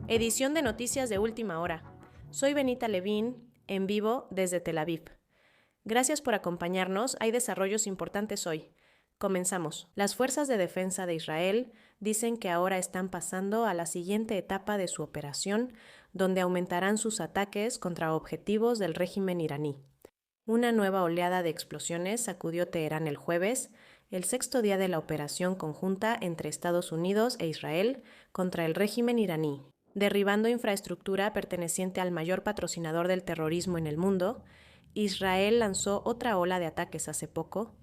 Edición de noticias de última hora. Soy Benita Levín, en vivo desde Tel Aviv. Gracias por acompañarnos, hay desarrollos importantes hoy. Comenzamos. Las fuerzas de defensa de Israel dicen que ahora están pasando a la siguiente etapa de su operación, donde aumentarán sus ataques contra objetivos del régimen iraní. Una nueva oleada de explosiones sacudió Teherán el jueves, el sexto día de la operación conjunta entre Estados Unidos e Israel contra el régimen iraní, derribando infraestructura perteneciente al mayor patrocinador del terrorismo en el mundo. Israel lanzó otra ola de ataques hace poco,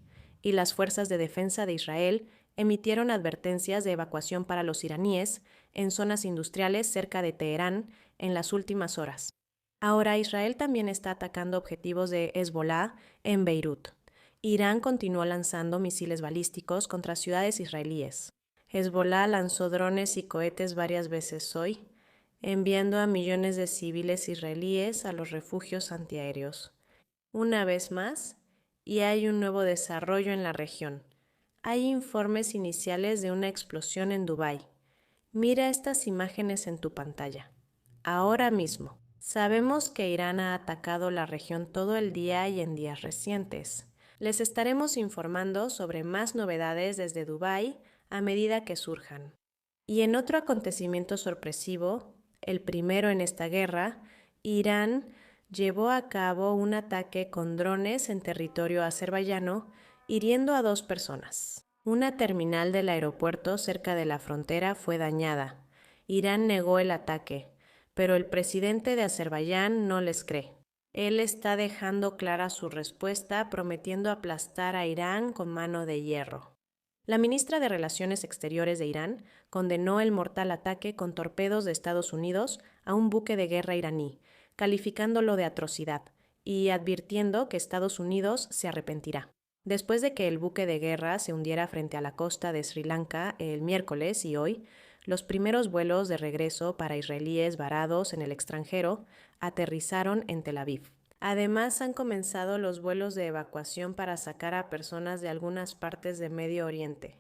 y las fuerzas de defensa de Israel emitieron advertencias de evacuación para los iraníes en zonas industriales cerca de Teherán en las últimas horas. Ahora Israel también está atacando objetivos de Hezbollah en Beirut. Irán continuó lanzando misiles balísticos contra ciudades israelíes. Hezbollah lanzó drones y cohetes varias veces hoy, enviando a millones de civiles israelíes a los refugios antiaéreos. Una vez más, y hay un nuevo desarrollo en la región. Hay informes iniciales de una explosión en Dubái. Mira estas imágenes en tu pantalla. Ahora mismo. Sabemos que Irán ha atacado la región todo el día y en días recientes. Les estaremos informando sobre más novedades desde Dubái a medida que surjan. Y en otro acontecimiento sorpresivo, el primero en esta guerra, Irán llevó a cabo un ataque con drones en territorio azerbaiyano, hiriendo a 2 personas. Una terminal del aeropuerto cerca de la frontera fue dañada. Irán negó el ataque, pero el presidente de Azerbaiyán no les cree. Él está dejando clara su respuesta, prometiendo aplastar a Irán con mano de hierro. La ministra de Relaciones Exteriores de Irán condenó el mortal ataque con torpedos de Estados Unidos a un buque de guerra iraní, calificándolo de atrocidad y advirtiendo que Estados Unidos se arrepentirá. Después de que el buque de guerra se hundiera frente a la costa de Sri Lanka el miércoles y hoy, los primeros vuelos de regreso para israelíes varados en el extranjero aterrizaron en Tel Aviv. Además, han comenzado los vuelos de evacuación para sacar a personas de algunas partes de Medio Oriente.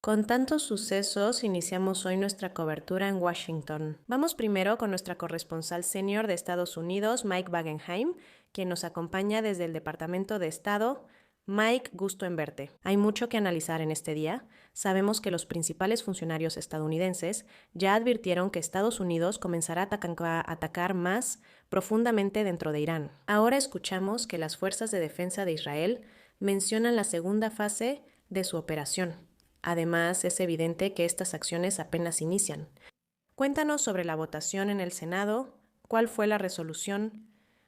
Con tantos sucesos, iniciamos hoy nuestra cobertura en Washington. Vamos primero con nuestra corresponsal senior de Estados Unidos, Mike Wagenheim, quien nos acompaña desde el Departamento de Estado. Mike, gusto en verte. Hay mucho que analizar en este día. Sabemos que los principales funcionarios estadounidenses ya advirtieron que Estados Unidos comenzará a atacar más profundamente dentro de Irán. Ahora escuchamos que las fuerzas de defensa de Israel mencionan la segunda fase de su operación. Además, es evidente que estas acciones apenas inician. Cuéntanos sobre la votación en el Senado, cuál fue la resolución,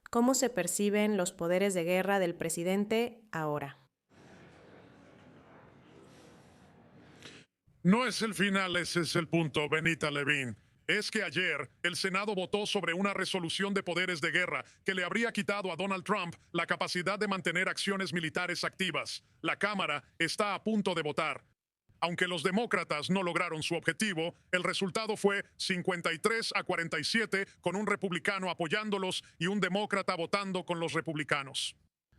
cómo se perciben los poderes de guerra del presidente ahora. No es el final, ese es el punto, Benita Levín. Es que ayer el Senado votó sobre una resolución de poderes de guerra que le habría quitado a Donald Trump la capacidad de mantener acciones militares activas. La Cámara está a punto de votar. Aunque los demócratas no lograron su objetivo, el resultado fue 53-47, con un republicano apoyándolos y un demócrata votando con los republicanos.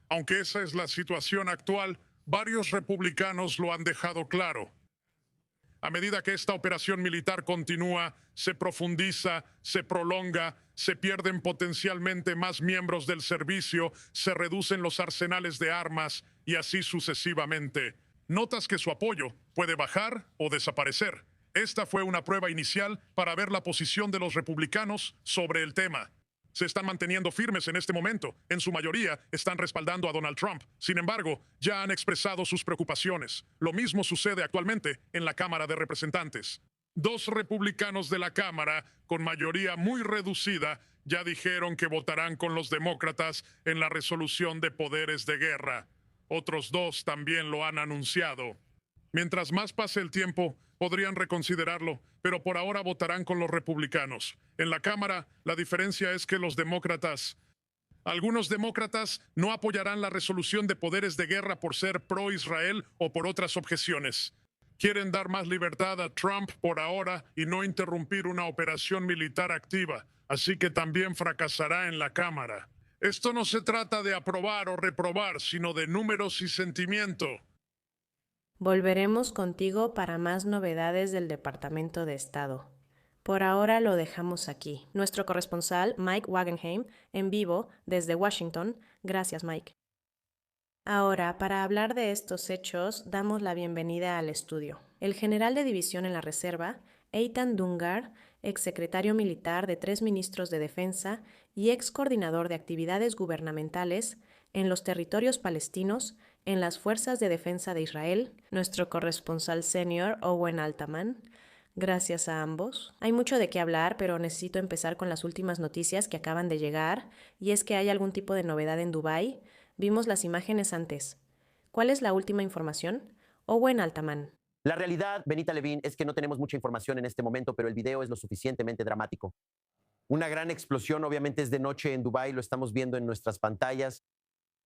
Aunque esa es la situación actual, varios republicanos lo han dejado claro. A medida que esta operación militar continúa, se profundiza, se prolonga, se pierden potencialmente más miembros del servicio, se reducen los arsenales de armas y así sucesivamente. Notas que su apoyo puede bajar o desaparecer. Esta fue una prueba inicial para ver la posición de los republicanos sobre el tema. Se están manteniendo firmes en este momento. En su mayoría están respaldando a Donald Trump. Sin embargo, ya han expresado sus preocupaciones. Lo mismo sucede actualmente en la Cámara de Representantes. 2 republicanos de la Cámara, con mayoría muy reducida, ya dijeron que votarán con los demócratas en la resolución de poderes de guerra. Otros 2 también lo han anunciado. Mientras más pase el tiempo, podrían reconsiderarlo, pero por ahora votarán con los republicanos. En la Cámara, la diferencia es que algunos demócratas no apoyarán la resolución de poderes de guerra por ser pro-Israel o por otras objeciones. Quieren dar más libertad a Trump por ahora y no interrumpir una operación militar activa, así que también fracasará en la Cámara. Esto no se trata de aprobar o reprobar, sino de números y sentimiento. Volveremos contigo para más novedades del Departamento de Estado. Por ahora lo dejamos aquí. Nuestro corresponsal, Mike Wagenheim, en vivo desde Washington. Gracias, Mike. Ahora, para hablar de estos hechos, damos la bienvenida al estudio. El general de división en la Reserva, Eitan Dungar, exsecretario militar de 3 ministros de Defensa y ex coordinador de actividades gubernamentales en los territorios palestinos, en las Fuerzas de Defensa de Israel, nuestro corresponsal senior, Owen Altman. Gracias a ambos. Hay mucho de qué hablar, pero necesito empezar con las últimas noticias que acaban de llegar, y es que hay algún tipo de novedad en Dubái. Vimos las imágenes antes. ¿Cuál es la última información? Owen Altman. La realidad, Benita Levin, es que no tenemos mucha información en este momento, pero el video es lo suficientemente dramático. Una gran explosión, obviamente es de noche en Dubái, lo estamos viendo en nuestras pantallas.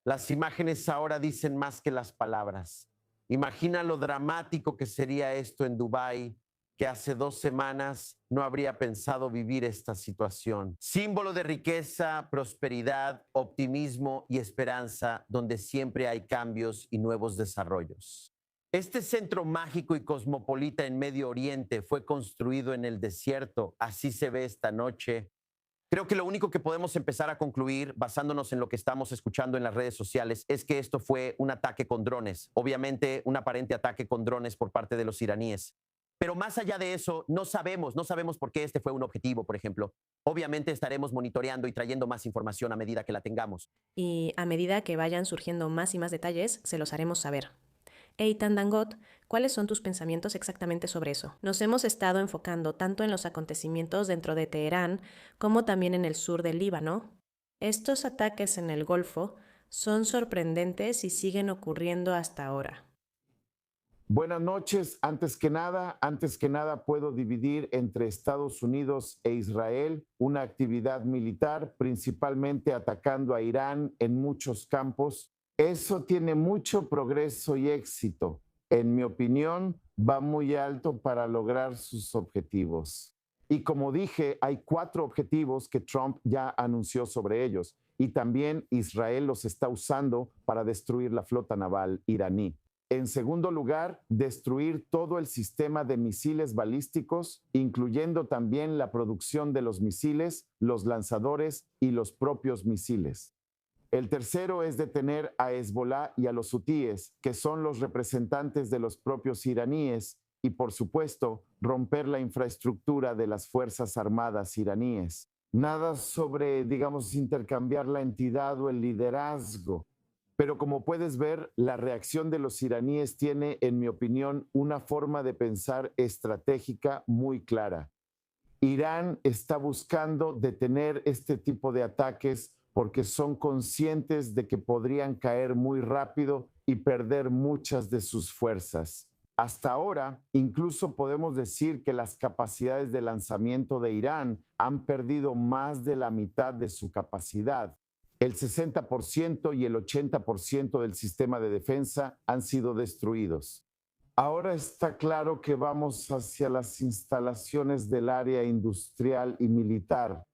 Las imágenes ahora dicen más que las palabras. Imagina lo dramático que sería esto en Dubái, que hace 2 semanas no habría pensado vivir esta situación. Símbolo de riqueza, prosperidad, optimismo y esperanza, donde siempre hay cambios y nuevos desarrollos. Este centro mágico y cosmopolita en Medio Oriente fue construido en el desierto. Así se ve esta noche. Creo que lo único que podemos empezar a concluir, basándonos en lo que estamos escuchando en las redes sociales, es que esto fue un ataque con drones. Obviamente, un aparente ataque con drones por parte de los iraníes. Pero más allá de eso, no sabemos por qué este fue un objetivo, por ejemplo. Obviamente estaremos monitoreando y trayendo más información a medida que la tengamos. Y a medida que vayan surgiendo más y más detalles, se los haremos saber. Eitan Dangot, ¿cuáles son tus pensamientos exactamente sobre eso? Nos hemos estado enfocando tanto en los acontecimientos dentro de Teherán como también en el sur del Líbano. Estos ataques en el Golfo son sorprendentes y siguen ocurriendo hasta ahora. Buenas noches. Antes que nada, puedo dividir entre Estados Unidos e Israel una actividad militar, principalmente atacando a Irán en muchos campos. Eso tiene mucho progreso y éxito. En mi opinión, va muy alto para lograr sus objetivos. Y como dije, hay 4 objetivos que Trump ya anunció sobre ellos. Y también Israel los está usando para destruir la flota naval iraní. En segundo lugar, destruir todo el sistema de misiles balísticos, incluyendo también la producción de los misiles, los lanzadores y los propios misiles. El tercero es detener a Hezbollah y a los hutíes, que son los representantes de los propios iraníes, y por supuesto, romper la infraestructura de las Fuerzas Armadas iraníes. Nada sobre, intercambiar la entidad o el liderazgo. Pero como puedes ver, la reacción de los iraníes tiene, en mi opinión, una forma de pensar estratégica muy clara. Irán está buscando detener este tipo de ataques porque son conscientes de que podrían caer muy rápido y perder muchas de sus fuerzas. Hasta ahora, incluso podemos decir que las capacidades de lanzamiento de Irán han perdido más de la mitad de su capacidad. El 60% y el 80% del sistema de defensa han sido destruidos. Ahora está claro que vamos hacia las instalaciones del área industrial y militar.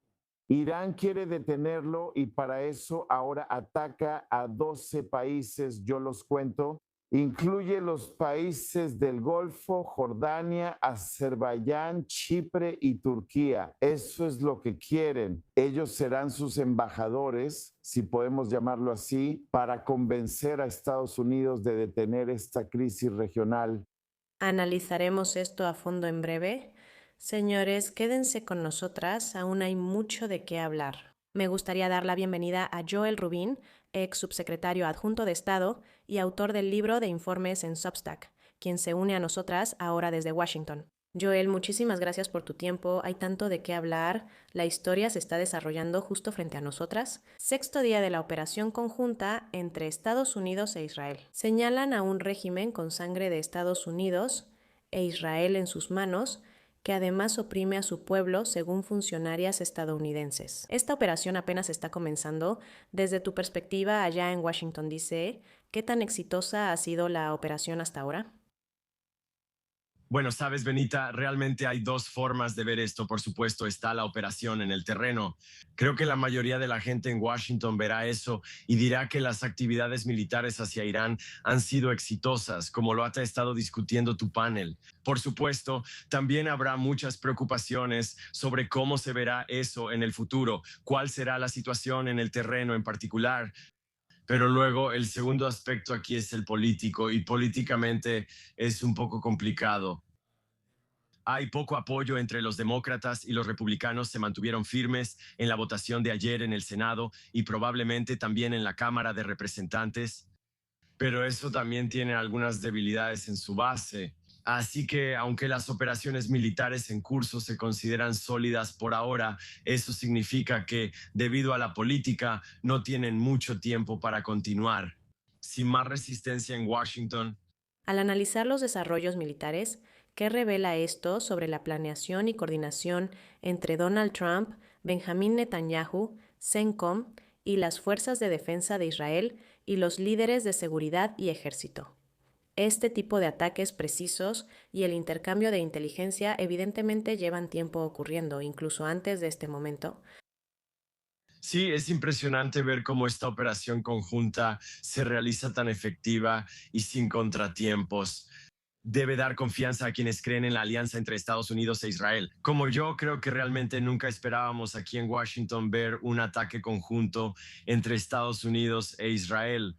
Irán quiere detenerlo y para eso ahora ataca a 12 países, yo los cuento. Incluye los países del Golfo, Jordania, Azerbaiyán, Chipre y Turquía. Eso es lo que quieren. Ellos serán sus embajadores, si podemos llamarlo así, para convencer a Estados Unidos de detener esta crisis regional. Analizaremos esto a fondo en breve. Señores, quédense con nosotras, aún hay mucho de qué hablar. Me gustaría dar la bienvenida a Joel Rubin, ex subsecretario adjunto de Estado y autor del libro de informes en Substack, quien se une a nosotras ahora desde Washington. Joel, muchísimas gracias por tu tiempo, hay tanto de qué hablar, la historia se está desarrollando justo frente a nosotras. 6º día de la operación conjunta entre Estados Unidos e Israel. Señalan a un régimen con sangre de Estados Unidos e Israel en sus manos, que además oprime a su pueblo según funcionarias estadounidenses. Esta operación apenas está comenzando. Desde tu perspectiva allá en Washington, D.C., ¿qué tan exitosa ha sido la operación hasta ahora? Bueno, sabes, Benita, realmente hay dos formas de ver esto. Por supuesto, está la operación en el terreno. Creo que la mayoría de la gente en Washington verá eso y dirá que las actividades militares hacia Irán han sido exitosas, como lo ha estado discutiendo tu panel. Por supuesto, también habrá muchas preocupaciones sobre cómo se verá eso en el futuro, cuál será la situación en el terreno en particular. Pero luego el segundo aspecto aquí es el político y políticamente es un poco complicado. Hay poco apoyo entre los demócratas y los republicanos se mantuvieron firmes en la votación de ayer en el Senado y probablemente también en la Cámara de Representantes, pero eso también tiene algunas debilidades en su base. Así que, aunque las operaciones militares en curso se consideran sólidas por ahora, eso significa que, debido a la política, no tienen mucho tiempo para continuar. Sin más resistencia en Washington. Al analizar los desarrollos militares, ¿qué revela esto sobre la planeación y coordinación entre Donald Trump, Benjamín Netanyahu, CENTCOM y las fuerzas de defensa de Israel y los líderes de seguridad y ejército? Este tipo de ataques precisos y el intercambio de inteligencia evidentemente llevan tiempo ocurriendo, incluso antes de este momento. Sí, es impresionante ver cómo esta operación conjunta se realiza tan efectiva y sin contratiempos. Debe dar confianza a quienes creen en la alianza entre Estados Unidos e Israel. Como yo, creo que realmente nunca esperábamos aquí en Washington ver un ataque conjunto entre Estados Unidos e Israel.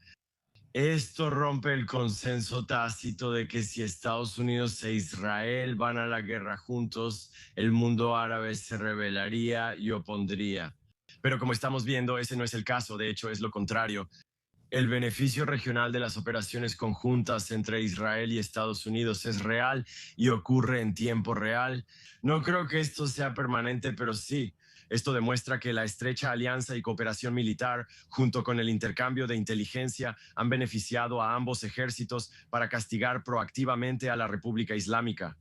Esto rompe el consenso tácito de que si Estados Unidos e Israel van a la guerra juntos, el mundo árabe se rebelaría y opondría. Pero como estamos viendo, ese no es el caso, de hecho es lo contrario. El beneficio regional de las operaciones conjuntas entre Israel y Estados Unidos es real y ocurre en tiempo real. No creo que esto sea permanente, pero sí. Esto demuestra que la estrecha alianza y cooperación militar, junto con el intercambio de inteligencia, han beneficiado a ambos ejércitos para castigar proactivamente a la República Islámica.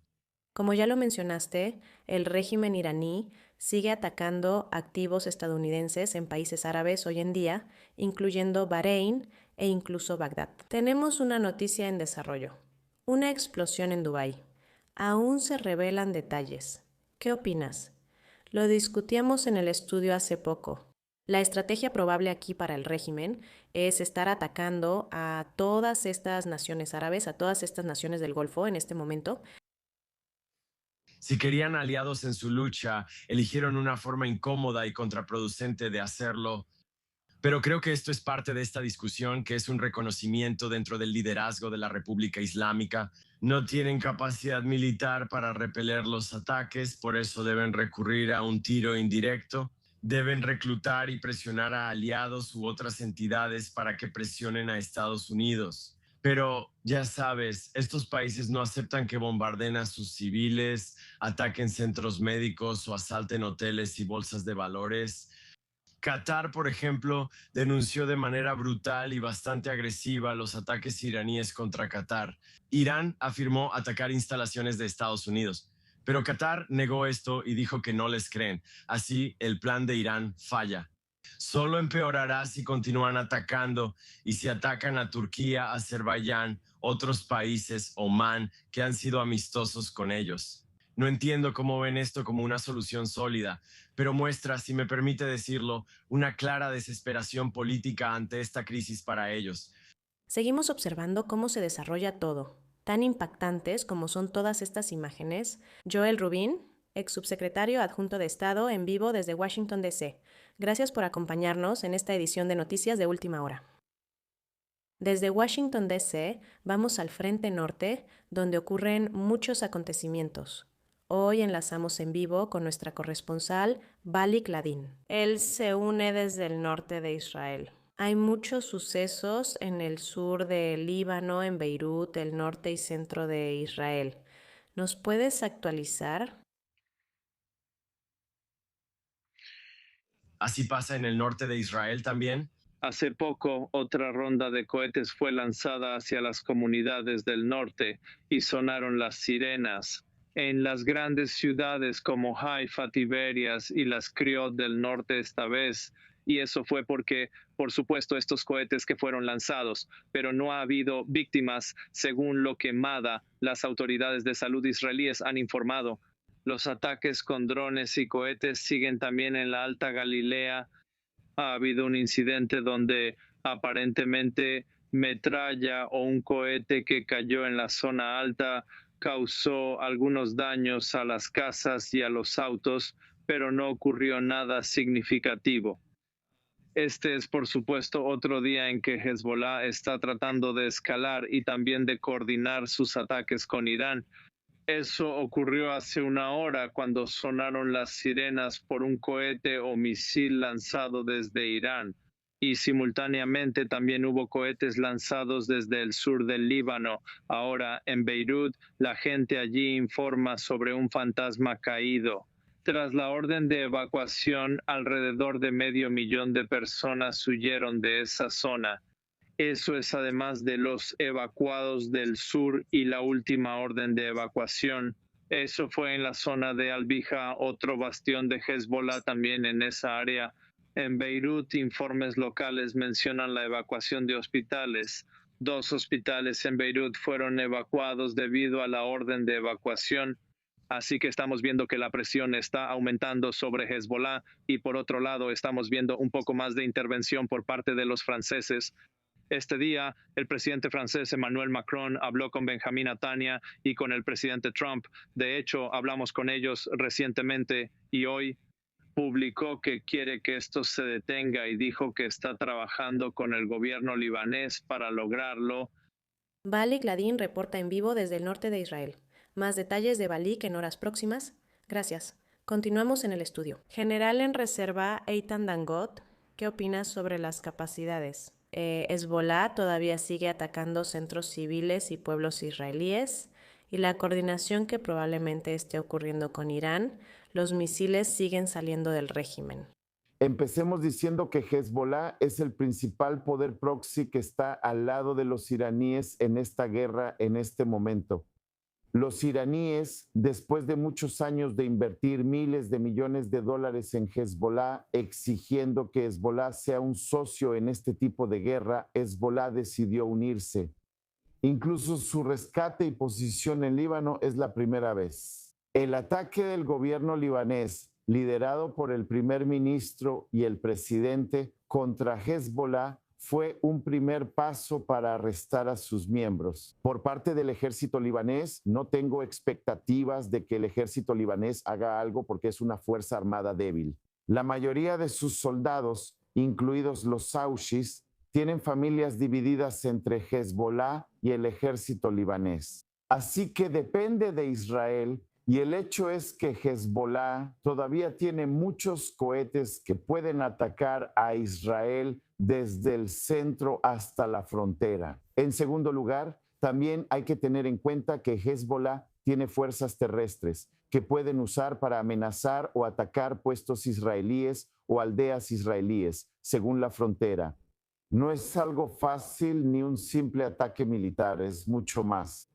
Como ya lo mencionaste, el régimen iraní sigue atacando activos estadounidenses en países árabes hoy en día, incluyendo Bahrein e incluso Bagdad. Tenemos una noticia en desarrollo. Una explosión en Dubái. Aún se revelan detalles. ¿Qué opinas? Lo discutíamos en el estudio hace poco. La estrategia probable aquí para el régimen es estar atacando a todas estas naciones árabes, a todas estas naciones del Golfo en este momento. Si querían aliados en su lucha, eligieron una forma incómoda y contraproducente de hacerlo. Pero creo que esto es parte de esta discusión, que es un reconocimiento dentro del liderazgo de la República Islámica. No tienen capacidad militar para repeler los ataques, por eso deben recurrir a un tiro indirecto. Deben reclutar y presionar a aliados u otras entidades para que presionen a Estados Unidos. Pero ya sabes, estos países no aceptan que bombarden a sus civiles, ataquen centros médicos o asalten hoteles y bolsas de valores. Qatar, por ejemplo, denunció de manera brutal y bastante agresiva los ataques iraníes contra Qatar. Irán afirmó atacar instalaciones de Estados Unidos, pero Qatar negó esto y dijo que no les creen. Así, el plan de Irán falla. Solo empeorará si continúan atacando y si atacan a Turquía, Azerbaiyán, otros países, Omán, que han sido amistosos con ellos. No entiendo cómo ven esto como una solución sólida, pero muestra, si me permite decirlo, una clara desesperación política ante esta crisis para ellos. Seguimos observando cómo se desarrolla todo, tan impactantes como son todas estas imágenes. Joel Rubin, ex subsecretario adjunto de Estado, en vivo desde Washington, D.C. Gracias por acompañarnos en esta edición de Noticias de Última Hora. Desde Washington, D.C., vamos al Frente Norte, donde ocurren muchos acontecimientos. Hoy enlazamos en vivo con nuestra corresponsal, Balik Ladin. Él se une desde el norte de Israel. Hay muchos sucesos en el sur del Líbano, en Beirut, el norte y centro de Israel. ¿Nos puedes actualizar? Así pasa en el norte de Israel también. Hace poco, otra ronda de cohetes fue lanzada hacia las comunidades del norte y sonaron las sirenas. En las grandes ciudades como Haifa, Tiberias y las Kriot del norte esta vez, y eso fue porque, por supuesto, estos cohetes que fueron lanzados, pero no ha habido víctimas, según lo que MADA, las autoridades de salud israelíes, han informado. Los ataques con drones y cohetes siguen también en la Alta Galilea. Ha habido un incidente donde aparentemente metralla o un cohete que cayó en la zona alta causó algunos daños a las casas y a los autos, pero no ocurrió nada significativo. Este es, por supuesto, otro día en que Hezbollah está tratando de escalar y también de coordinar sus ataques con Irán. Eso ocurrió hace una hora cuando sonaron las sirenas por un cohete o misil lanzado desde Irán. Y simultáneamente también hubo cohetes lanzados desde el sur del Líbano. Ahora, en Beirut, la gente allí informa sobre un fantasma caído. Tras la orden de evacuación, alrededor de 500,000 de personas huyeron de esa zona. Eso es además de los evacuados del sur y la última orden de evacuación. Eso fue en la zona de Al-Bija, otro bastión de Hezbollah también en esa área. En Beirut, informes locales mencionan la evacuación de hospitales. 2 hospitales en Beirut fueron evacuados debido a la orden de evacuación. Así que estamos viendo que la presión está aumentando sobre Hezbollah y por otro lado estamos viendo un poco más de intervención por parte de los franceses. Este día, el presidente francés Emmanuel Macron habló con Benjamin Netanyahu y con el presidente Trump. De hecho, hablamos con ellos recientemente y hoy publicó que quiere que esto se detenga y dijo que está trabajando con el gobierno libanés para lograrlo. Balik Ladin reporta en vivo desde el norte de Israel. Más detalles de Balik en horas próximas. Gracias. Continuamos en el estudio. General en reserva Eitan Dangot, ¿qué opinas sobre las capacidades? Hezbollah todavía sigue atacando centros civiles y pueblos israelíes, y la coordinación que probablemente esté ocurriendo con Irán, los misiles siguen saliendo del régimen. Empecemos diciendo que Hezbollah es el principal poder proxy que está al lado de los iraníes en esta guerra en este momento. Los iraníes, después de muchos años de invertir miles de millones de dólares en Hezbollah, exigiendo que Hezbollah sea un socio en este tipo de guerra, Hezbollah decidió unirse. Incluso su rescate y posición en Líbano es la primera vez. El ataque del gobierno libanés, liderado por el primer ministro y el presidente, contra Hezbollah, fue un primer paso para arrestar a sus miembros. Por parte del ejército libanés, no tengo expectativas de que el ejército libanés haga algo porque es una fuerza armada débil. La mayoría de sus soldados, incluidos los Aushis, tienen familias divididas entre Hezbollah y el ejército libanés. Así que depende de Israel. Y el hecho es que Hezbollah todavía tiene muchos cohetes que pueden atacar a Israel desde el centro hasta la frontera. En segundo lugar, también hay que tener en cuenta que Hezbollah tiene fuerzas terrestres que pueden usar para amenazar o atacar puestos israelíes o aldeas israelíes, según la frontera. No es algo fácil ni un simple ataque militar, es mucho más.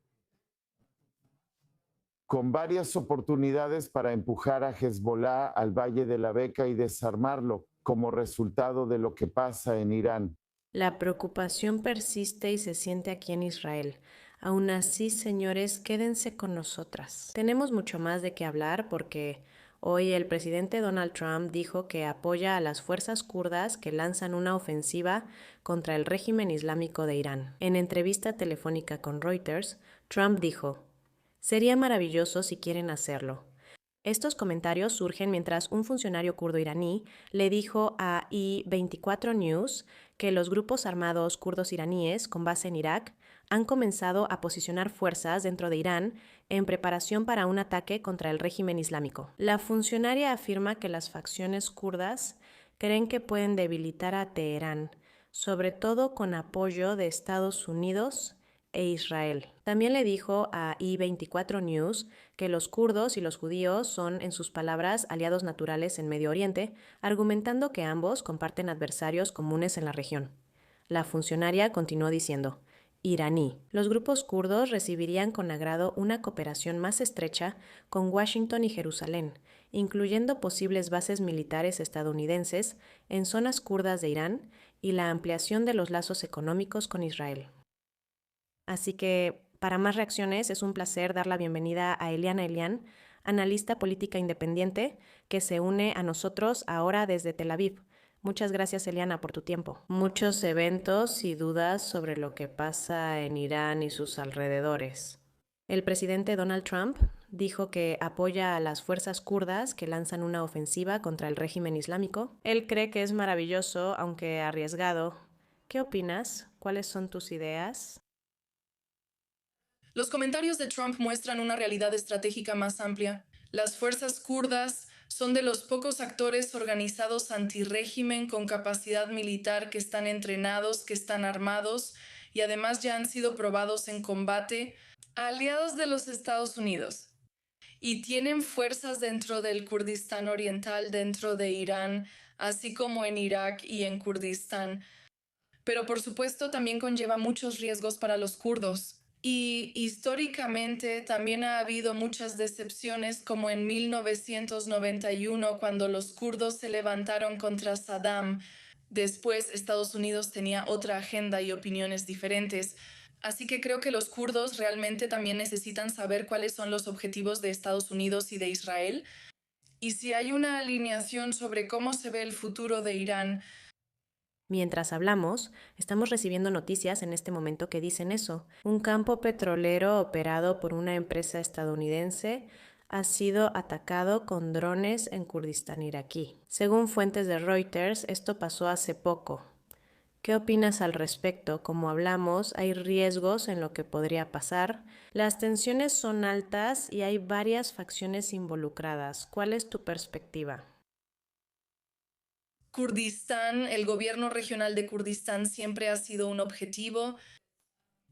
Con varias oportunidades para empujar a Hezbollah al Valle de la Beca y desarmarlo como resultado de lo que pasa en Irán. La preocupación persiste y se siente aquí en Israel. Aún así, señores, quédense con nosotras. Tenemos mucho más de qué hablar porque hoy el presidente Donald Trump dijo que apoya a las fuerzas kurdas que lanzan una ofensiva contra el régimen islámico de Irán. En entrevista telefónica con Reuters, Trump dijo: "Sería maravilloso si quieren hacerlo". Estos comentarios surgen mientras un funcionario kurdo iraní le dijo a I24 News que los grupos armados kurdos iraníes con base en Irak han comenzado a posicionar fuerzas dentro de Irán en preparación para un ataque contra el régimen islámico. La funcionaria afirma que las facciones kurdas creen que pueden debilitar a Teherán, sobre todo con apoyo de Estados Unidos e Israel. También le dijo a I24 News que los kurdos y los judíos son, en sus palabras, aliados naturales en Medio Oriente, argumentando que ambos comparten adversarios comunes en la región. La funcionaria continuó diciendo: iraní. Los grupos kurdos recibirían con agrado una cooperación más estrecha con Washington y Jerusalén, incluyendo posibles bases militares estadounidenses en zonas kurdas de Irán y la ampliación de los lazos económicos con Israel. Así que, para más reacciones, es un placer dar la bienvenida a Eliana Elian, analista política independiente, que se une a nosotros ahora desde Tel Aviv. Muchas gracias, Eliana, por tu tiempo. Muchos eventos y dudas sobre lo que pasa en Irán y sus alrededores. El presidente Donald Trump dijo que apoya a las fuerzas kurdas que lanzan una ofensiva contra el régimen islámico. Él cree que es maravilloso, aunque arriesgado. ¿Qué opinas? ¿Cuáles son tus ideas? Los comentarios de Trump muestran una realidad estratégica más amplia. Las fuerzas kurdas son de los pocos actores organizados antirrégimen con capacidad militar que están entrenados, que están armados y además ya han sido probados en combate, aliados de los Estados Unidos. Y tienen fuerzas dentro del Kurdistán Oriental, dentro de Irán, así como en Irak y en Kurdistán. Pero por supuesto también conlleva muchos riesgos para los kurdos. Y históricamente también ha habido muchas decepciones, como en 1991, cuando los kurdos se levantaron contra Saddam. Después Estados Unidos tenía otra agenda y opiniones diferentes. Así que creo que los kurdos realmente también necesitan saber cuáles son los objetivos de Estados Unidos y de Israel. Y si hay una alineación sobre cómo se ve el futuro de Irán. Mientras hablamos, estamos recibiendo noticias en este momento que dicen eso. Un campo petrolero operado por una empresa estadounidense ha sido atacado con drones en Kurdistán iraquí. Según fuentes de Reuters, esto pasó hace poco. ¿Qué opinas al respecto? Como hablamos, hay riesgos en lo que podría pasar. Las tensiones son altas y hay varias facciones involucradas. ¿Cuál es tu perspectiva? Kurdistán, el gobierno regional de Kurdistán siempre ha sido un objetivo.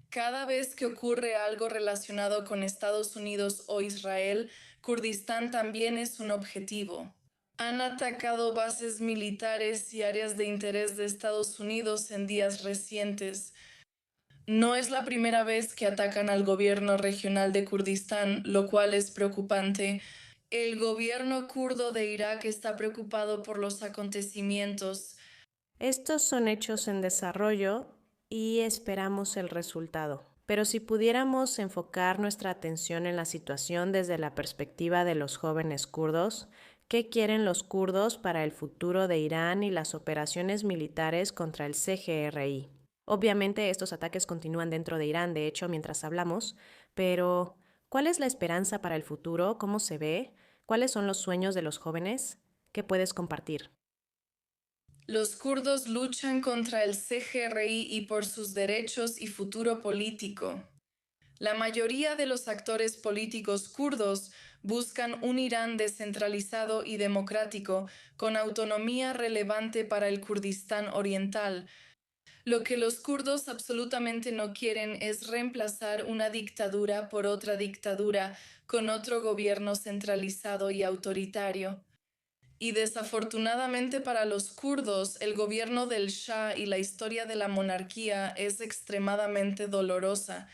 Cada vez que ocurre algo relacionado con Estados Unidos o Israel, Kurdistán también es un objetivo. Han atacado bases militares y áreas de interés de Estados Unidos en días recientes. No es la primera vez que atacan al gobierno regional de Kurdistán, lo cual es preocupante. El gobierno kurdo de Irak está preocupado por los acontecimientos. Estos son hechos en desarrollo y esperamos el resultado. Pero si pudiéramos enfocar nuestra atención en la situación desde la perspectiva de los jóvenes kurdos, ¿qué quieren los kurdos para el futuro de Irán y las operaciones militares contra el CGRI? Obviamente estos ataques continúan dentro de Irán, de hecho, mientras hablamos, pero ¿cuál es la esperanza para el futuro? ¿Cómo se ve? ¿Cuáles son los sueños de los jóvenes? ¿Qué puedes compartir? Los kurdos luchan contra el CGRI y por sus derechos y futuro político. La mayoría de los actores políticos kurdos buscan un Irán descentralizado y democrático, con autonomía relevante para el Kurdistán oriental. Lo que los kurdos absolutamente no quieren es reemplazar una dictadura por otra dictadura con otro gobierno centralizado y autoritario. Y desafortunadamente para los kurdos, el gobierno del Shah y la historia de la monarquía es extremadamente dolorosa.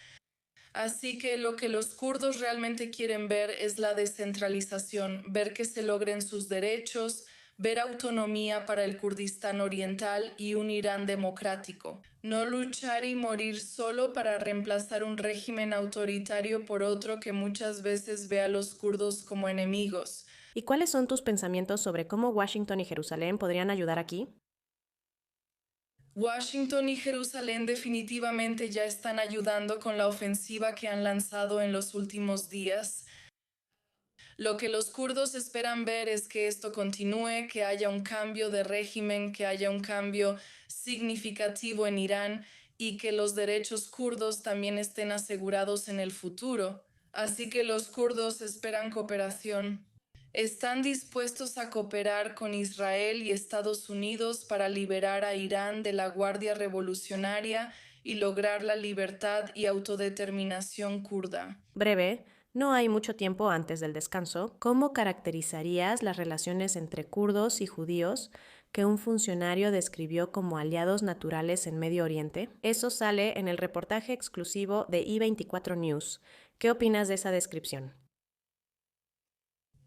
Así que lo que los kurdos realmente quieren ver es la descentralización, ver que se logren sus derechos, ver autonomía para el Kurdistán oriental y un Irán democrático. No luchar y morir solo para reemplazar un régimen autoritario por otro que muchas veces ve a los kurdos como enemigos. ¿Y cuáles son tus pensamientos sobre cómo Washington y Jerusalén podrían ayudar aquí? Washington y Jerusalén definitivamente ya están ayudando con la ofensiva que han lanzado en los últimos días. Lo que los kurdos esperan ver es que esto continúe, que haya un cambio de régimen, que haya un cambio significativo en Irán y que los derechos kurdos también estén asegurados en el futuro. Así que los kurdos esperan cooperación. Están dispuestos a cooperar con Israel y Estados Unidos para liberar a Irán de la Guardia Revolucionaria y lograr la libertad y autodeterminación kurda. Breve, no hay mucho tiempo antes del descanso. ¿Cómo caracterizarías las relaciones entre kurdos y judíos que un funcionario describió como aliados naturales en Medio Oriente? Eso sale en el reportaje exclusivo de I24 News. ¿Qué opinas de esa descripción?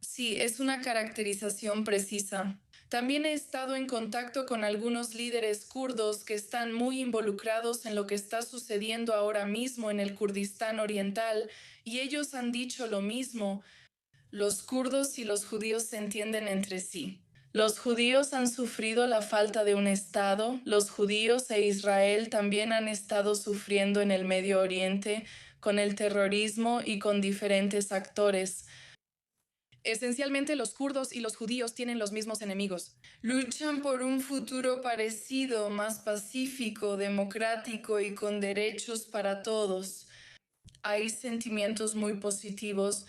Sí, es una caracterización precisa. También he estado en contacto con algunos líderes kurdos que están muy involucrados en lo que está sucediendo ahora mismo en el Kurdistán Oriental, y ellos han dicho lo mismo. Los kurdos y los judíos se entienden entre sí. Los judíos han sufrido la falta de un Estado. Los judíos e Israel también han estado sufriendo en el Medio Oriente con el terrorismo y con diferentes actores. Esencialmente, los kurdos y los judíos tienen los mismos enemigos. Luchan por un futuro parecido, más pacífico, democrático y con derechos para todos. Hay sentimientos muy positivos.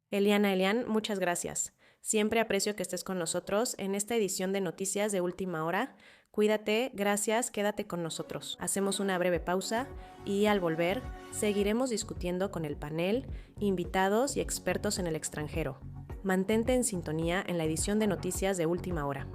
Elian, muchas gracias. Siempre aprecio que estés con nosotros en esta edición de Noticias de Última Hora. Cuídate, gracias, quédate con nosotros. Hacemos una breve pausa y al volver seguiremos discutiendo con el panel, invitados y expertos en el extranjero. Mantente en sintonía en la edición de Noticias de Última Hora.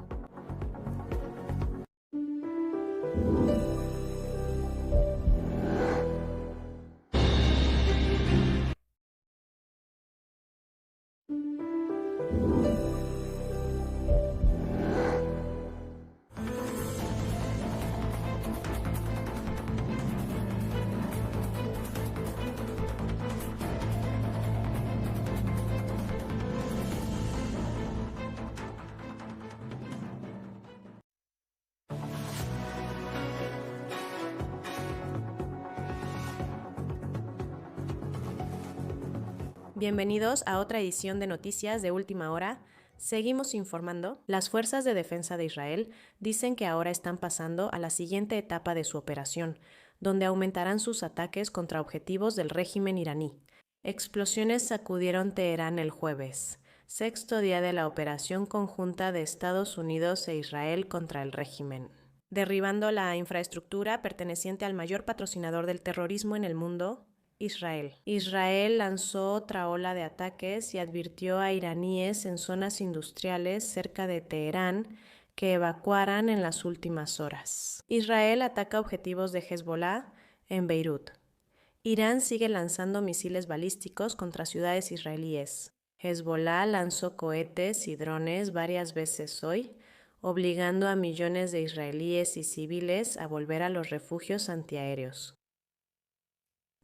Bienvenidos a otra edición de Noticias de Última Hora. Seguimos informando. Las fuerzas de defensa de Israel dicen que ahora están pasando a la siguiente etapa de su operación, donde aumentarán sus ataques contra objetivos del régimen iraní. Explosiones sacudieron Teherán el jueves, sexto día de la operación conjunta de Estados Unidos e Israel contra el régimen, derribando la infraestructura perteneciente al mayor patrocinador del terrorismo en el mundo, Israel. Israel lanzó otra ola de ataques y advirtió a iraníes en zonas industriales cerca de Teherán que evacuaran en las últimas horas. Israel ataca objetivos de Hezbollah en Beirut. Irán sigue lanzando misiles balísticos contra ciudades israelíes. Hezbollah lanzó cohetes y drones varias veces hoy, obligando a millones de israelíes y civiles a volver a los refugios antiaéreos.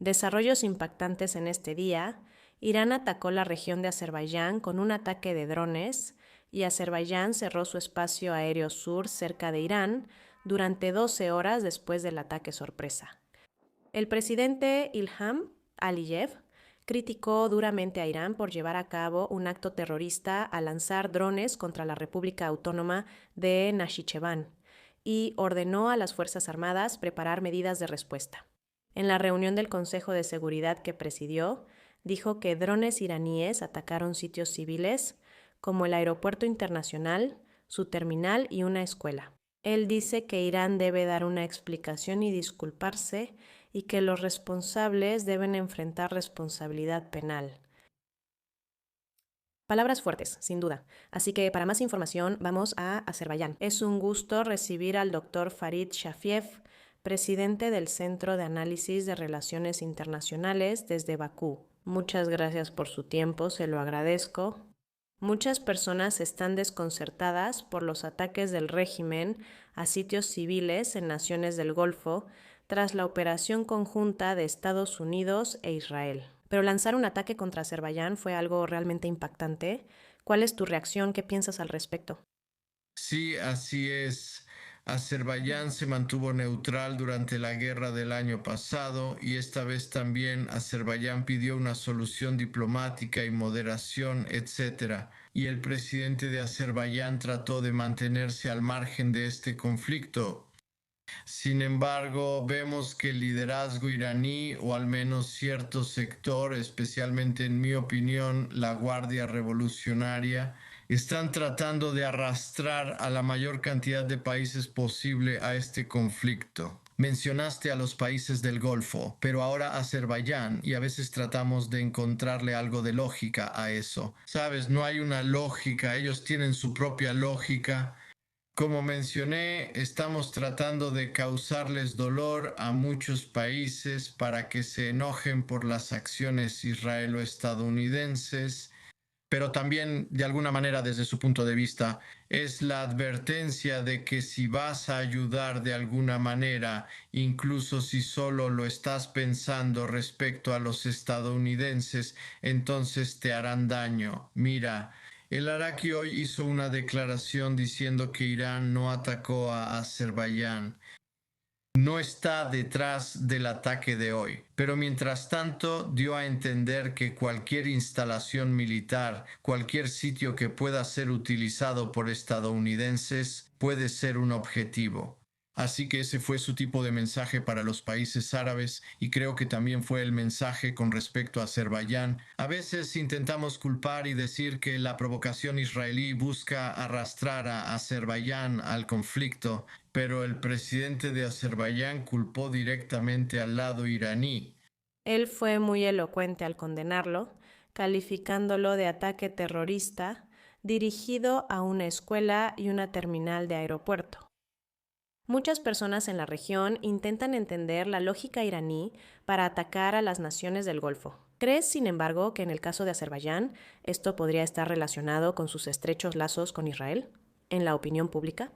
Desarrollos impactantes en este día. Irán atacó la región de Azerbaiyán con un ataque de drones y Azerbaiyán cerró su espacio aéreo sur cerca de Irán durante 12 horas después del ataque sorpresa. El presidente Ilham Aliyev criticó duramente a Irán por llevar a cabo un acto terrorista al lanzar drones contra la República Autónoma de Najicheván y ordenó a las Fuerzas Armadas preparar medidas de respuesta. En la reunión del Consejo de Seguridad que presidió, dijo que drones iraníes atacaron sitios civiles como el aeropuerto internacional, su terminal y una escuela. Él dice que Irán debe dar una explicación y disculparse y que los responsables deben enfrentar responsabilidad penal. Palabras fuertes, sin duda. Así que para más información vamos a Azerbaiyán. Es un gusto recibir al doctor Farid Shafiev, presidente del Centro de Análisis de Relaciones Internacionales desde Bakú. Muchas gracias por su tiempo, se lo agradezco. Muchas personas están desconcertadas por los ataques del régimen a sitios civiles en naciones del Golfo tras la operación conjunta de Estados Unidos e Israel. Pero lanzar un ataque contra Azerbaiyán fue algo realmente impactante. ¿Cuál es tu reacción? ¿Qué piensas al respecto? Sí, así es. Azerbaiyán se mantuvo neutral durante la guerra del año pasado y esta vez también Azerbaiyán pidió una solución diplomática y moderación, etc. Y el presidente de Azerbaiyán trató de mantenerse al margen de este conflicto. Sin embargo, vemos que el liderazgo iraní, o al menos cierto sector, especialmente en mi opinión, la Guardia Revolucionaria, están tratando de arrastrar a la mayor cantidad de países posible a este conflicto. Mencionaste a los países del Golfo, pero ahora Azerbaiyán, y a veces tratamos de encontrarle algo de lógica a eso. Sabes, no hay una lógica, ellos tienen su propia lógica. Como mencioné, estamos tratando de causarles dolor a muchos países para que se enojen por las acciones israelo-estadounidenses, pero también, de alguna manera, desde su punto de vista, es la advertencia de que si vas a ayudar de alguna manera, incluso si solo lo estás pensando respecto a los estadounidenses, entonces te harán daño. Mira, el Araki hoy hizo una declaración diciendo que Irán no atacó a Azerbaiyán. No está detrás del ataque de hoy, pero mientras tanto dio a entender que cualquier instalación militar, cualquier sitio que pueda ser utilizado por estadounidenses puede ser un objetivo. Así que ese fue su tipo de mensaje para los países árabes y creo que también fue el mensaje con respecto a Azerbaiyán. A veces intentamos culpar y decir que la provocación israelí busca arrastrar a Azerbaiyán al conflicto, pero el presidente de Azerbaiyán culpó directamente al lado iraní. Él fue muy elocuente al condenarlo, calificándolo de ataque terrorista dirigido a una escuela y una terminal de aeropuerto. Muchas personas en la región intentan entender la lógica iraní para atacar a las naciones del Golfo. ¿Crees, sin embargo, que en el caso de Azerbaiyán esto podría estar relacionado con sus estrechos lazos con Israel, en la opinión pública?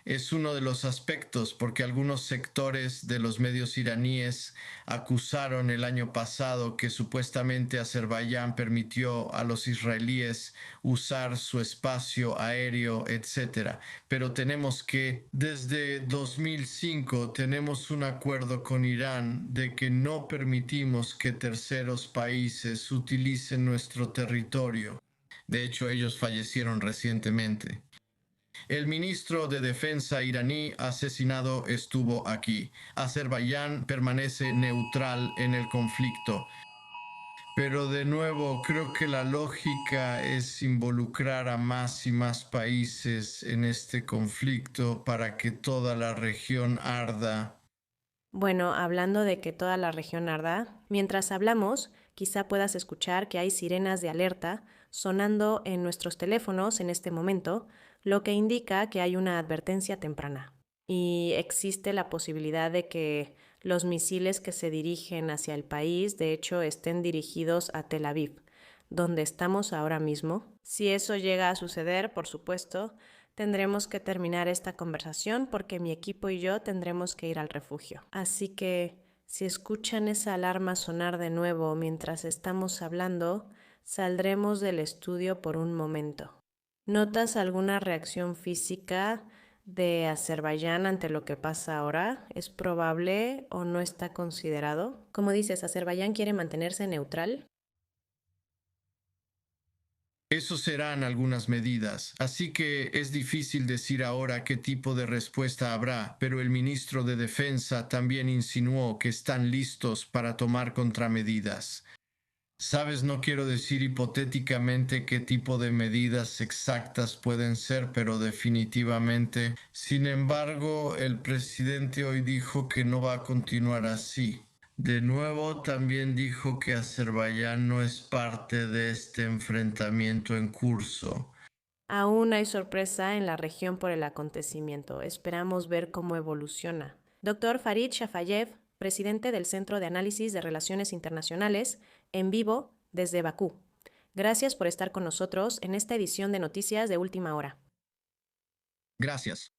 Es uno de los aspectos porque algunos sectores de los medios iraníes acusaron el año pasado que supuestamente Azerbaiyán permitió a los israelíes usar su espacio aéreo, etc. Pero tenemos que desde 2005 tenemos un acuerdo con Irán de que no permitimos que terceros países utilicen nuestro territorio. De hecho, ellos fallecieron recientemente. El ministro de Defensa iraní asesinado estuvo aquí. Azerbaiyán permanece neutral en el conflicto. Pero de nuevo, creo que la lógica es involucrar a más y más países en este conflicto para que toda la región arda. Bueno, hablando de que toda la región arda, mientras hablamos, quizá puedas escuchar que hay sirenas de alerta sonando en nuestros teléfonos en este momento, lo que indica que hay una advertencia temprana. Y existe la posibilidad de que los misiles que se dirigen hacia el país, de hecho, estén dirigidos a Tel Aviv, donde estamos ahora mismo. Si eso llega a suceder, por supuesto, tendremos que terminar esta conversación porque mi equipo y yo tendremos que ir al refugio. Así que, si escuchan esa alarma sonar de nuevo mientras estamos hablando, saldremos del estudio por un momento. ¿Notas alguna reacción física de Azerbaiyán ante lo que pasa ahora? ¿Es probable o no está considerado? Como dices, ¿Azerbaiyán quiere mantenerse neutral? Eso serán algunas medidas, así que es difícil decir ahora qué tipo de respuesta habrá, pero el ministro de Defensa también insinuó que están listos para tomar contramedidas. Sabes, no quiero decir hipotéticamente qué tipo de medidas exactas pueden ser, pero definitivamente. Sin embargo, el presidente hoy dijo que no va a continuar así. De nuevo, también dijo que Azerbaiyán no es parte de este enfrentamiento en curso. Aún hay sorpresa en la región por el acontecimiento. Esperamos ver cómo evoluciona. Dr. Farid Shafayev, presidente del Centro de Análisis de Relaciones Internacionales, en vivo desde Bakú. Gracias por estar con nosotros en esta edición de Noticias de Última Hora. Gracias.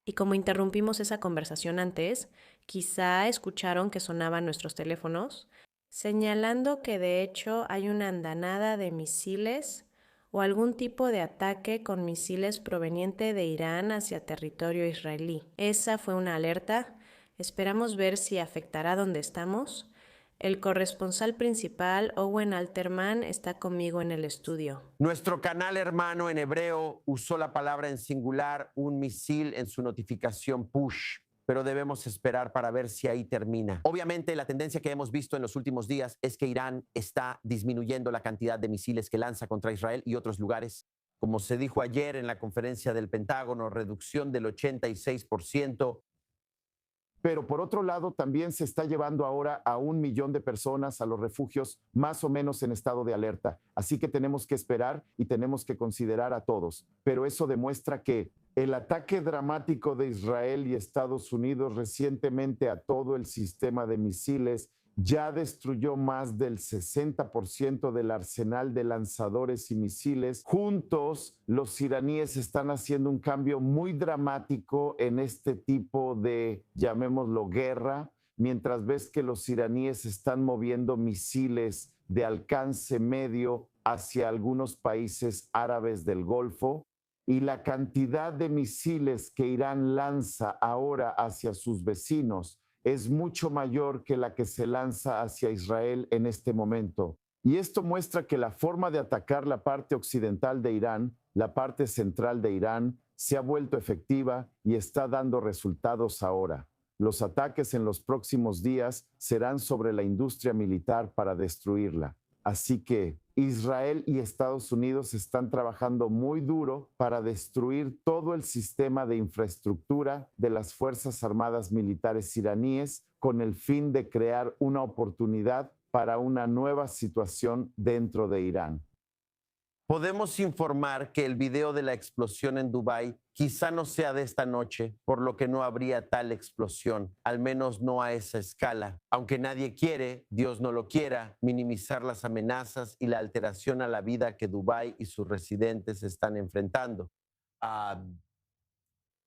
Y como interrumpimos esa conversación antes, quizá escucharon que sonaban nuestros teléfonos, señalando que de hecho hay una andanada de misiles o algún tipo de ataque con misiles proveniente de Irán hacia territorio israelí. Esa fue una alerta. Esperamos ver si afectará donde estamos. El corresponsal principal, Owen Alterman, está conmigo en el estudio. Nuestro canal hermano en hebreo usó la palabra en singular, un misil, en su notificación push, pero debemos esperar para ver si ahí termina. Obviamente, la tendencia que hemos visto en los últimos días es que Irán está disminuyendo la cantidad de misiles que lanza contra Israel y otros lugares. Como se dijo ayer en la conferencia del Pentágono, reducción del 86%. Pero por otro lado, también se está llevando ahora a 1 millón de personas a los refugios, más o menos en estado de alerta. Así que tenemos que esperar y tenemos que considerar a todos. Pero eso demuestra que el ataque dramático de Israel y Estados Unidos recientemente a todo el sistema de misiles ya destruyó más del 60% del arsenal de lanzadores y misiles. Juntos, los iraníes están haciendo un cambio muy dramático en este tipo de, llamémoslo, guerra, mientras ves que los iraníes están moviendo misiles de alcance medio hacia algunos países árabes del Golfo. Y la cantidad de misiles que Irán lanza ahora hacia sus vecinos es mucho mayor que la que se lanza hacia Israel en este momento. Y esto muestra que la forma de atacar la parte occidental de Irán, la parte central de Irán, se ha vuelto efectiva y está dando resultados ahora. Los ataques en los próximos días serán sobre la industria militar para destruirla. Así que Israel y Estados Unidos están trabajando muy duro para destruir todo el sistema de infraestructura de las Fuerzas Armadas Militares iraníes con el fin de crear una oportunidad para una nueva situación dentro de Irán. Podemos informar que el video de la explosión en Dubái quizá no sea de esta noche, por lo que no habría tal explosión, al menos no a esa escala. Aunque nadie quiere, Dios no lo quiera, minimizar las amenazas y la alteración a la vida que Dubái y sus residentes están enfrentando.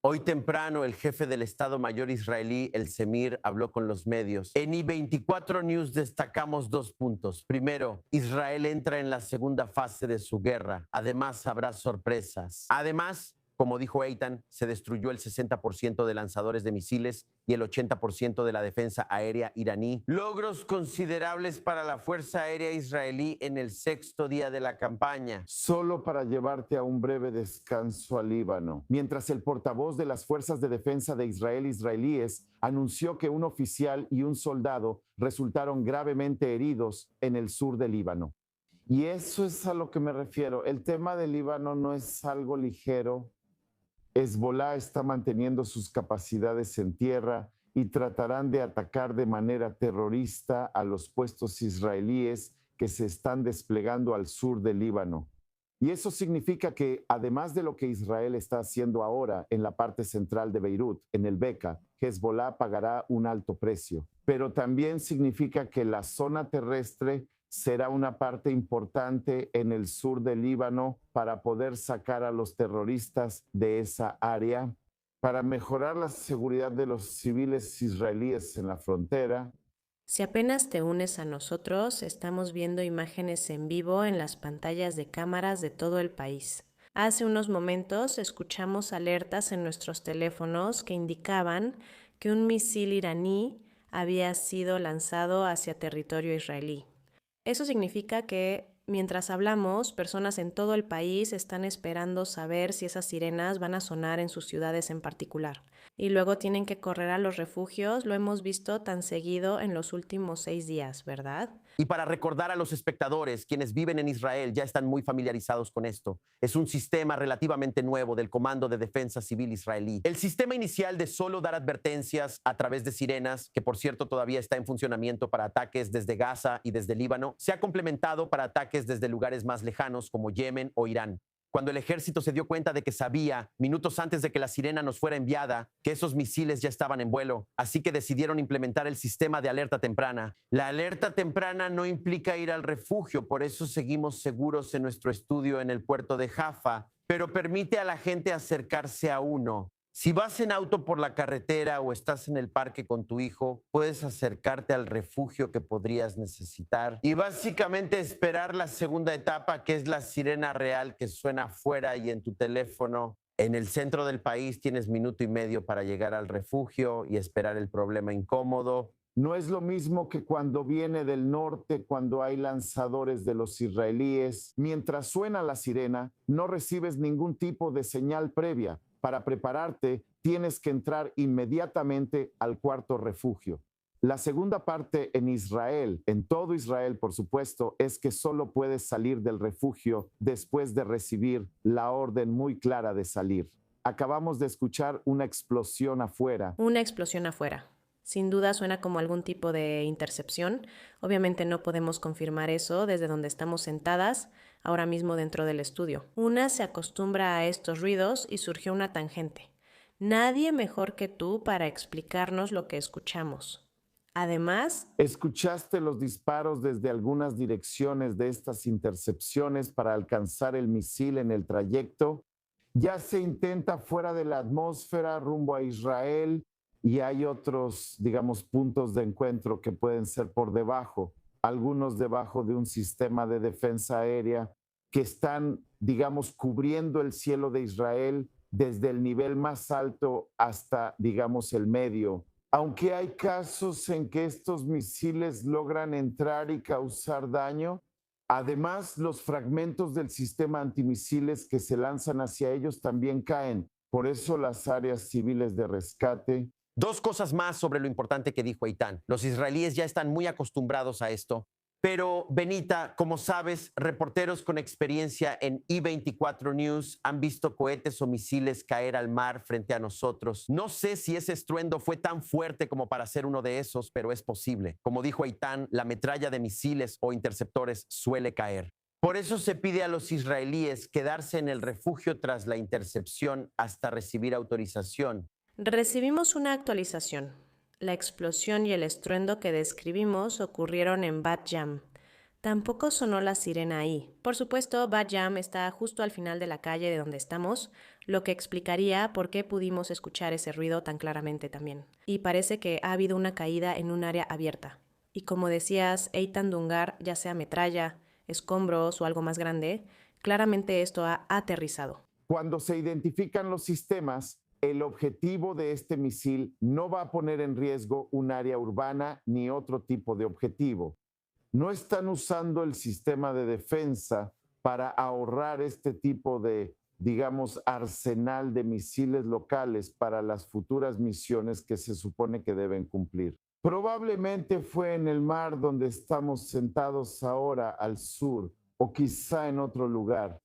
Hoy temprano, el jefe del Estado Mayor israelí, el Semir, habló con los medios. En I24 News destacamos 2 puntos. Primero, Israel entra en la segunda fase de su guerra. Además, habrá sorpresas. Además, como dijo Eitan, se destruyó el 60% de lanzadores de misiles y el 80% de la defensa aérea iraní. Logros considerables para la Fuerza Aérea Israelí en el 6º día de la campaña. Solo para llevarte a un breve descanso al Líbano. Mientras el portavoz de las Fuerzas de Defensa de Israel israelíes anunció que un oficial y un soldado resultaron gravemente heridos en el sur del Líbano. Y eso es a lo que me refiero. El tema del Líbano no es algo ligero. Hezbolá está manteniendo sus capacidades en tierra y tratarán de atacar de manera terrorista a los puestos israelíes que se están desplegando al sur del Líbano. Y eso significa que, además de lo que Israel está haciendo ahora en la parte central de Beirut, en el Beqa, Hezbolá pagará un alto precio. Pero también significa que la zona terrestre será una parte importante en el sur del Líbano para poder sacar a los terroristas de esa área, para mejorar la seguridad de los civiles israelíes en la frontera. Si apenas te unes a nosotros, estamos viendo imágenes en vivo en las pantallas de cámaras de todo el país. Hace unos momentos escuchamos alertas en nuestros teléfonos que indicaban que un misil iraní había sido lanzado hacia territorio israelí. Eso significa que, mientras hablamos, personas en todo el país están esperando saber si esas sirenas van a sonar en sus ciudades en particular. Y luego tienen que correr a los refugios. Lo hemos visto tan seguido en los últimos 6 días, ¿verdad? Y para recordar a los espectadores, quienes viven en Israel ya están muy familiarizados con esto. Es un sistema relativamente nuevo del Comando de Defensa Civil israelí. El sistema inicial de solo dar advertencias a través de sirenas, que por cierto todavía está en funcionamiento para ataques desde Gaza y desde Líbano, se ha complementado para ataques desde lugares más lejanos como Yemen o Irán. Cuando el ejército se dio cuenta de que sabía, minutos antes de que la sirena nos fuera enviada, que esos misiles ya estaban en vuelo, así que decidieron implementar el sistema de alerta temprana. La alerta temprana no implica ir al refugio, por eso seguimos seguros en nuestro estudio en el puerto de Jaffa, pero permite a la gente acercarse a uno. Si vas en auto por la carretera o estás en el parque con tu hijo, puedes acercarte al refugio que podrías necesitar y básicamente esperar la segunda etapa, que es la sirena real que suena afuera y en tu teléfono. En el centro del país tienes 1.5 minutos para llegar al refugio y esperar el problema incómodo. No es lo mismo que cuando viene del norte, cuando hay lanzadores de los israelíes. Mientras suena la sirena, no recibes ningún tipo de señal previa. Para prepararte, tienes que entrar inmediatamente al cuarto refugio. La segunda parte en Israel, en todo Israel, por supuesto, es que solo puedes salir del refugio después de recibir la orden muy clara de salir. Acabamos de escuchar una explosión afuera. Una explosión afuera. Sin duda suena como algún tipo de intercepción. Obviamente no podemos confirmar eso desde donde estamos sentadas, ahora mismo dentro del estudio. Una se acostumbra a estos ruidos y surgió una tangente. Nadie mejor que tú para explicarnos lo que escuchamos. Además, ¿escuchaste los disparos desde algunas direcciones de estas intercepciones para alcanzar el misil en el trayecto? Ya se intenta fuera de la atmósfera rumbo a Israel y hay otros, digamos, puntos de encuentro que pueden ser por debajo, algunos debajo de un sistema de defensa aérea que están, digamos, cubriendo el cielo de Israel desde el nivel más alto hasta, digamos, el medio. Aunque hay casos en que estos misiles logran entrar y causar daño, además los fragmentos del sistema antimisiles que se lanzan hacia ellos también caen. Por eso las áreas civiles de rescate. Dos cosas más sobre lo importante que dijo Eitan. Los israelíes ya están muy acostumbrados a esto. Pero, Benita, como sabes, reporteros con experiencia en I-24 News han visto cohetes o misiles caer al mar frente a nosotros. No sé si ese estruendo fue tan fuerte como para ser uno de esos, pero es posible. Como dijo Eitan, la metralla de misiles o interceptores suele caer. Por eso se pide a los israelíes quedarse en el refugio tras la intercepción hasta recibir autorización. recibimos una actualización. La explosión y el estruendo que describimos ocurrieron en Bat Yam. Tampoco sonó la sirena ahí. Por supuesto, Bat Yam está justo al final de la calle de donde estamos, lo que explicaría por qué pudimos escuchar ese ruido tan claramente también. Y parece que ha habido una caída en un área abierta. Y como decías, Eitan Dungar, ya sea metralla, escombros o algo más grande, claramente esto ha aterrizado. Cuando se identifican los sistemas, el objetivo de este misil no va a poner en riesgo un área urbana ni otro tipo de objetivo. No están usando el sistema de defensa para ahorrar este tipo de, digamos, arsenal de misiles locales para las futuras misiones que se supone que deben cumplir. Probablemente fue en el mar donde estamos sentados ahora al sur, o quizá en otro lugar.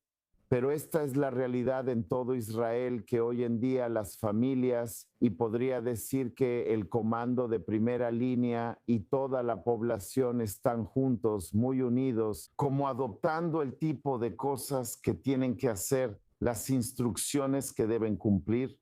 Pero esta es la realidad en todo Israel, que hoy en día las familias, y podría decir que el comando de primera línea y toda la población están juntos, muy unidos, como adoptando el tipo de cosas que tienen que hacer, las instrucciones que deben cumplir.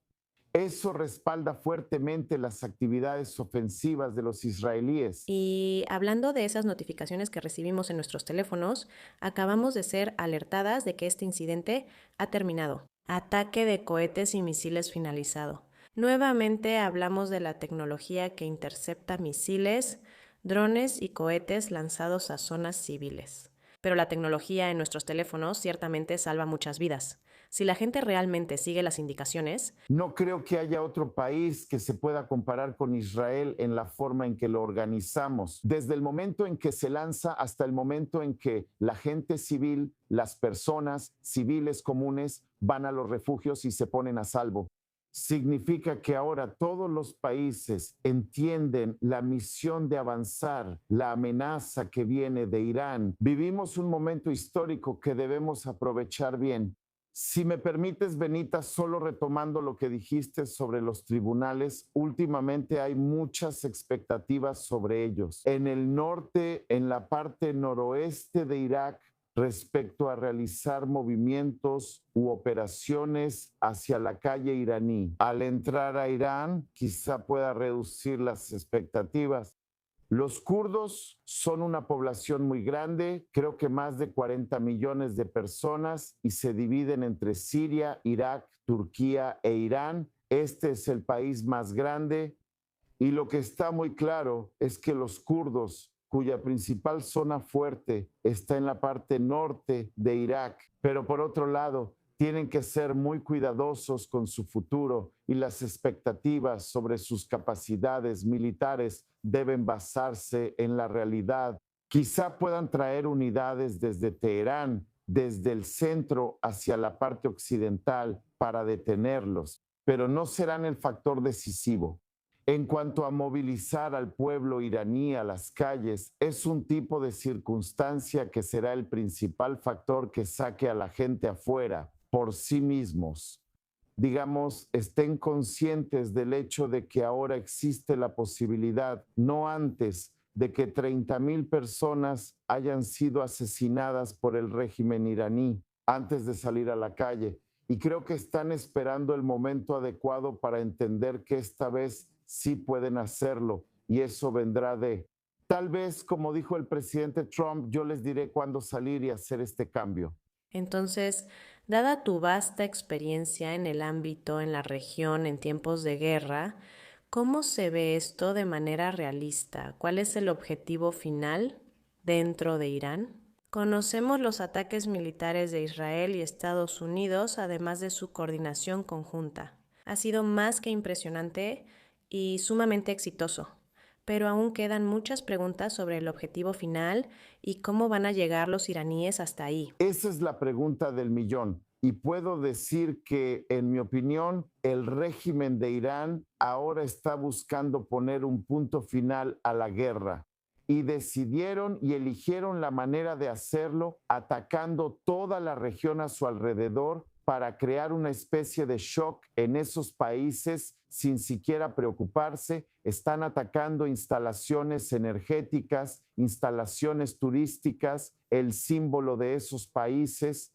Eso respalda fuertemente las actividades ofensivas de los israelíes. Y hablando de esas notificaciones que recibimos en nuestros teléfonos, acabamos de ser alertadas de que este incidente ha terminado. Ataque de cohetes y misiles finalizado. Nuevamente hablamos de la tecnología que intercepta misiles, drones y cohetes lanzados a zonas civiles. Pero la tecnología en nuestros teléfonos ciertamente salva muchas vidas. Si la gente realmente sigue las indicaciones, no creo que haya otro país que se pueda comparar con Israel en la forma en que lo organizamos. Desde el momento en que se lanza hasta el momento en que la gente civil, las personas civiles comunes van a los refugios y se ponen a salvo. Significa que ahora todos los países entienden la misión de avanzar, la amenaza que viene de Irán. Vivimos un momento histórico que debemos aprovechar bien. Si me permites, Benita, solo retomando lo que dijiste sobre los tribunales, últimamente hay muchas expectativas sobre ellos. En el norte, en la parte noroeste de Irak, respecto a realizar movimientos u operaciones hacia la calle iraní. Al entrar a Irán, quizá pueda reducir las expectativas. Los kurdos son una población muy grande, creo que más de 40 millones de personas, y se dividen entre Siria, Irak, Turquía e Irán. Este es el país más grande y lo que está muy claro es que los kurdos, cuya principal zona fuerte está en la parte norte de Irak, pero por otro lado, tienen que ser muy cuidadosos con su futuro y las expectativas sobre sus capacidades militares deben basarse en la realidad. Quizá puedan traer unidades desde Teherán, desde el centro hacia la parte occidental para detenerlos, pero no serán el factor decisivo. En cuanto a movilizar al pueblo iraní a las calles, es un tipo de circunstancia que será el principal factor que saque a la gente afuera por sí mismos. digamos, estén conscientes del hecho de que ahora existe la posibilidad, no antes, de que 30,000 personas hayan sido asesinadas por el régimen iraní antes de salir a la calle. Y creo que están esperando el momento adecuado para entender que esta vez sí pueden hacerlo. Y eso vendrá de, tal vez, como dijo el presidente Trump, yo les diré cuándo salir y hacer este cambio. Entonces, dada tu vasta experiencia en el ámbito, en la región, en tiempos de guerra, ¿cómo se ve esto de manera realista? ¿Cuál es el objetivo final dentro de Irán? Conocemos los ataques militares de Israel y Estados Unidos, además de su coordinación conjunta. Ha sido más que impresionante y sumamente exitoso, pero aún quedan muchas preguntas sobre el objetivo final y cómo van a llegar los iraníes hasta ahí. Esa es la pregunta del millón. Y puedo decir que, en mi opinión, el régimen de Irán ahora está buscando poner un punto final a la guerra. Y decidieron y eligieron la manera de hacerlo atacando toda la región a su alrededor para crear una especie de shock en esos países sin siquiera preocuparse. Están atacando instalaciones energéticas, instalaciones turísticas, el símbolo de esos países,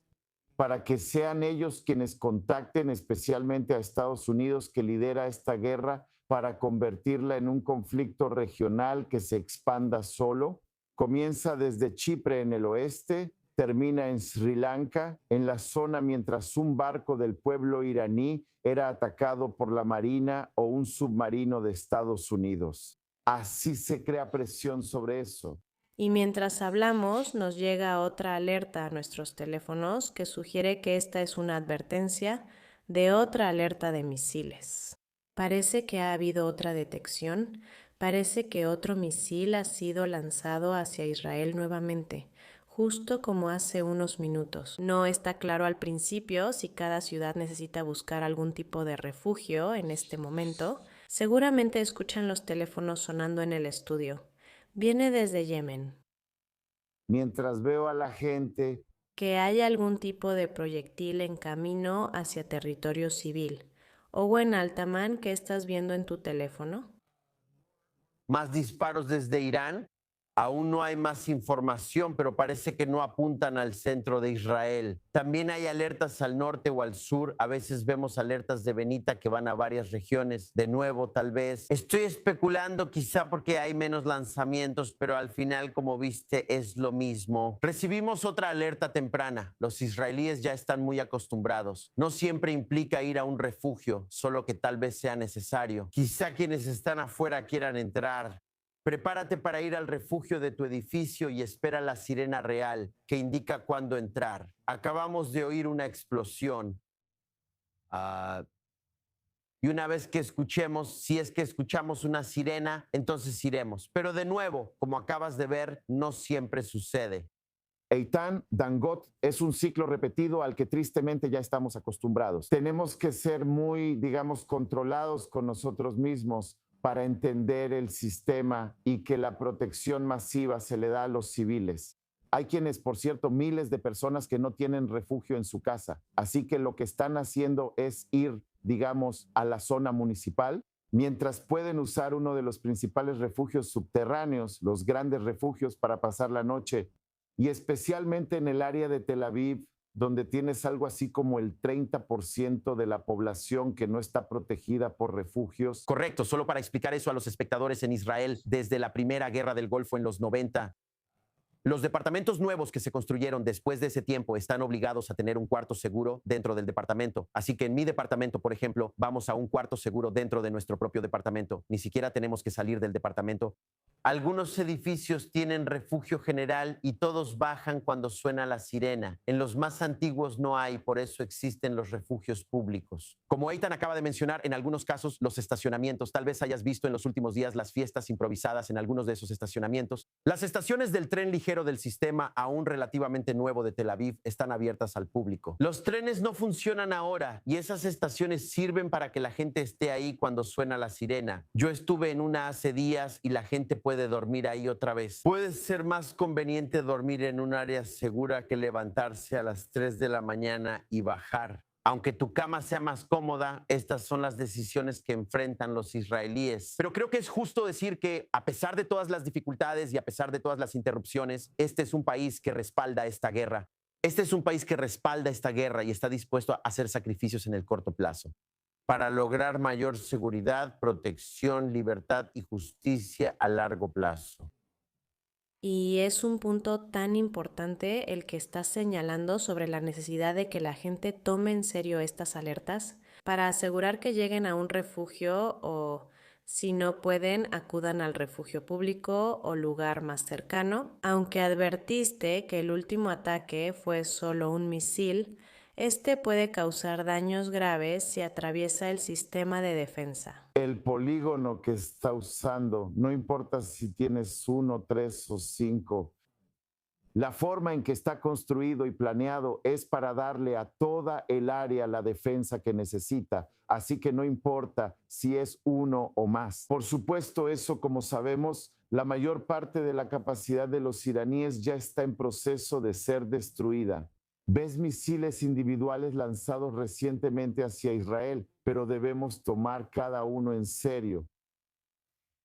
para que sean ellos quienes contacten especialmente a Estados Unidos, que lidera esta guerra, para convertirla en un conflicto regional que se expanda solo. Comienza desde Chipre en el oeste, termina en Sri Lanka, en la zona mientras un barco del pueblo iraní era atacado por la Marina o un submarino de Estados Unidos. Así se crea presión sobre eso. Y mientras hablamos, nos llega otra alerta a nuestros teléfonos que sugiere que esta es una advertencia de otra alerta de misiles. Parece que ha habido otra detección, parece que otro misil ha sido lanzado hacia Israel nuevamente, justo como hace unos minutos. No está claro al principio si cada ciudad necesita buscar algún tipo de refugio en este momento. Seguramente escuchan los teléfonos sonando en el estudio. Viene desde Yemen. Mientras veo a la gente Que haya algún tipo de proyectil en camino hacia territorio civil. Owen Altaman, ¿qué estás viendo en tu teléfono? Más disparos desde Irán. Aún no hay más información, pero parece que no apuntan al centro de Israel. También hay alertas al norte o al sur. A veces vemos alertas de Benita que van a varias regiones. De nuevo, tal vez. Estoy especulando quizá porque hay menos lanzamientos, pero al final, como viste, es lo mismo. Recibimos otra alerta temprana. Los israelíes ya están muy acostumbrados. No siempre implica ir a un refugio, solo que tal vez sea necesario. Quizá quienes están afuera quieran entrar. Prepárate para ir al refugio de tu edificio y espera la sirena real que indica cuándo entrar. Acabamos de oír una explosión. Y una vez que escuchemos, si es que escuchamos una sirena, entonces iremos. Pero de nuevo, como acabas de ver, no siempre sucede. Eitan Dangot es un ciclo repetido al que tristemente ya estamos acostumbrados. Tenemos que ser muy, digamos, controlados con nosotros mismos para entender el sistema y que la protección masiva se le da a los civiles. Hay quienes, por cierto, miles de personas que no tienen refugio en su casa. Así que lo que están haciendo es ir, digamos, a la zona municipal, mientras pueden usar uno de los principales refugios subterráneos, los grandes refugios para pasar la noche, y especialmente en el área de Tel Aviv, donde tienes algo así como el 30% de la población que no está protegida por refugios. Correcto, solo para explicar eso a los espectadores en Israel, desde la primera guerra del Golfo en los 90, los departamentos nuevos que se construyeron después de ese tiempo están obligados a tener un cuarto seguro dentro del departamento. Así que en mi departamento, por ejemplo, vamos a un cuarto seguro dentro de nuestro propio departamento. Ni siquiera tenemos que salir del departamento. Algunos edificios tienen refugio general y todos bajan cuando suena la sirena. En los más antiguos no hay, por eso existen los refugios públicos. Como Eitan acaba de mencionar, en algunos casos los estacionamientos. Tal vez hayas visto en los últimos días las fiestas improvisadas en algunos de esos estacionamientos. Las estaciones del tren ligero del sistema, aún relativamente nuevo de Tel Aviv, están abiertas al público. Los trenes no funcionan ahora y esas estaciones sirven para que la gente esté ahí cuando suena la sirena. Yo estuve en una hace días y la gente puede dormir ahí otra vez. Puede ser más conveniente dormir en un área segura que levantarse a las 3 de la mañana y bajar. Aunque tu cama sea más cómoda, estas son las decisiones que enfrentan los israelíes. Pero creo que es justo decir que, a pesar de todas las dificultades y a pesar de todas las interrupciones, este es un país que respalda esta guerra. Este es un país que respalda esta guerra y está dispuesto a hacer sacrificios en el corto plazo para lograr mayor seguridad, protección, libertad y justicia a largo plazo. Y es un punto tan importante el que estás señalando sobre la necesidad de que la gente tome en serio estas alertas para asegurar que lleguen a un refugio o, si no pueden, acudan al refugio público o lugar más cercano. Aunque advertiste que el último ataque fue solo un misil, este puede causar daños graves si atraviesa el sistema de defensa. El polígono que está usando, no importa si tienes 1, 3 o 5, la forma en que está construido y planeado es para darle a toda el área la defensa que necesita, así que no importa si es uno o más. Por supuesto, eso, como sabemos, la mayor parte de la capacidad de los iraníes ya está en proceso de ser destruida. Ves misiles individuales lanzados recientemente hacia Israel, pero debemos tomar cada uno en serio.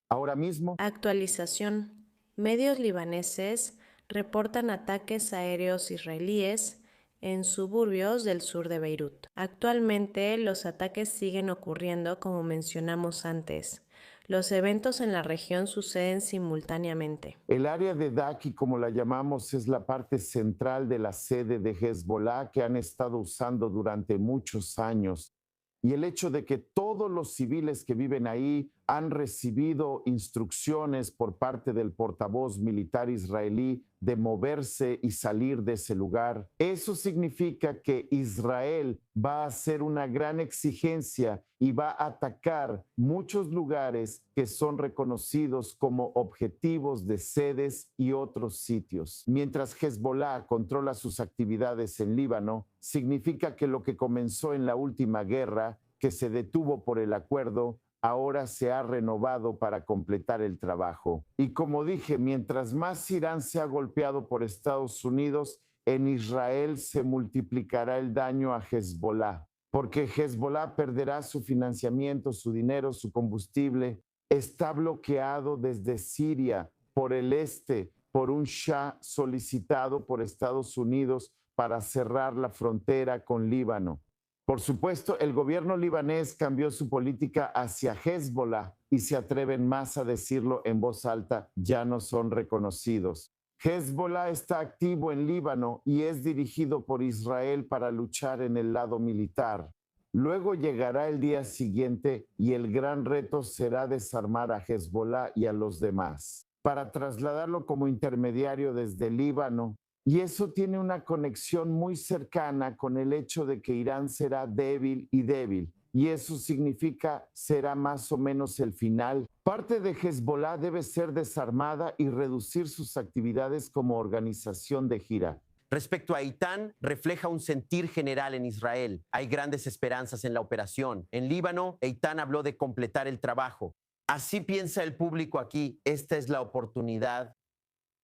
Ahora mismo, Actualización. Medios libaneses reportan ataques aéreos israelíes en suburbios del sur de Beirut. Actualmente los ataques siguen ocurriendo como mencionamos antes. Los eventos en la región suceden simultáneamente. el área de Daki, como la llamamos, es la parte central de la sede de Hezbollah que han estado usando durante muchos años. Y el hecho de que todos los civiles que viven ahí han recibido instrucciones por parte del portavoz militar israelí de moverse y salir de ese lugar, eso significa que Israel va a hacer una gran exigencia y va a atacar muchos lugares que son reconocidos como objetivos de sedes y otros sitios. Mientras Hezbollah controla sus actividades en Líbano, significa que lo que comenzó en la última guerra, que se detuvo por el acuerdo, ahora se ha renovado para completar el trabajo. Y como dije, mientras más Irán sea golpeado por Estados Unidos, en Israel se multiplicará el daño a Hezbollah, porque Hezbollah perderá su financiamiento, su dinero, su combustible. Está bloqueado desde Siria por el este, por un Shah solicitado por Estados Unidos para cerrar la frontera con Líbano. Por supuesto, el gobierno libanés cambió su política hacia Hezbollah y se atreven más a decirlo en voz alta, ya no son reconocidos. Hezbollah está activo en Líbano y es dirigido por Israel para luchar en el lado militar. Luego llegará el día siguiente y el gran reto será desarmar a Hezbollah y a los demás, para trasladarlo como intermediario desde Líbano. Y eso tiene una conexión muy cercana con el hecho de que Irán será débil y débil. Y eso significa será más o menos el final. Parte de Hezbollah debe ser desarmada y reducir sus actividades como organización de gira. Respecto a Eitan, refleja un sentir general en Israel. Hay grandes esperanzas en la operación. En Líbano, Eitan habló de completar el trabajo. Así piensa el público aquí. Esta es la oportunidad.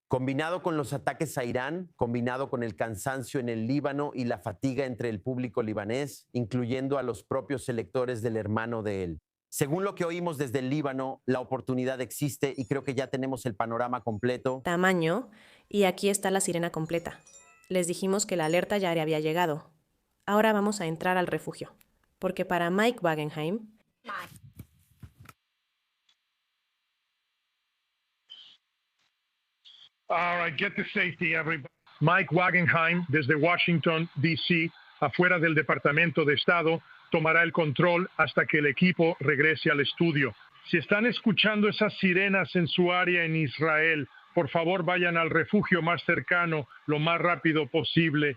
Combinado con los ataques a Irán, combinado con el cansancio en el Líbano y la fatiga entre el público libanés, incluyendo a los propios electores del hermano de él. Según lo que oímos desde el Líbano, la oportunidad existe y creo que ya tenemos el panorama completo. Tamaño, y aquí está la sirena completa. Les dijimos que la alerta ya había llegado. Ahora vamos a entrar al refugio, porque para Mike Wagenheim, All right, get to safety, everybody. Mike Wagenheim, desde Washington, D.C., afuera del Departamento de Estado, tomará el control hasta que el equipo regrese al estudio. Si están escuchando esas sirenas en su área en Israel, por favor vayan al refugio más cercano lo más rápido posible.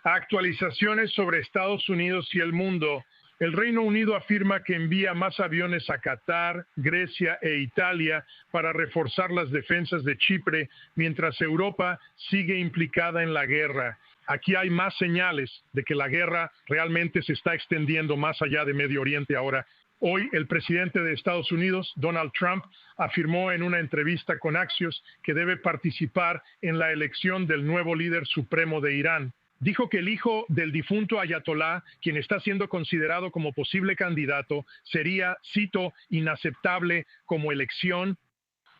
Actualizaciones sobre Estados Unidos y el mundo. El Reino Unido afirma que envía más aviones a Qatar, Grecia e Italia para reforzar las defensas de Chipre, mientras Europa sigue implicada en la guerra. Aquí hay más señales de que la guerra realmente se está extendiendo más allá de Medio Oriente ahora. Hoy, el presidente de Estados Unidos, Donald Trump, afirmó en una entrevista con Axios que debe participar en la elección del nuevo líder supremo de Irán. Dijo que el hijo del difunto ayatolá, quien está siendo considerado como posible candidato, sería, cito, inaceptable como elección.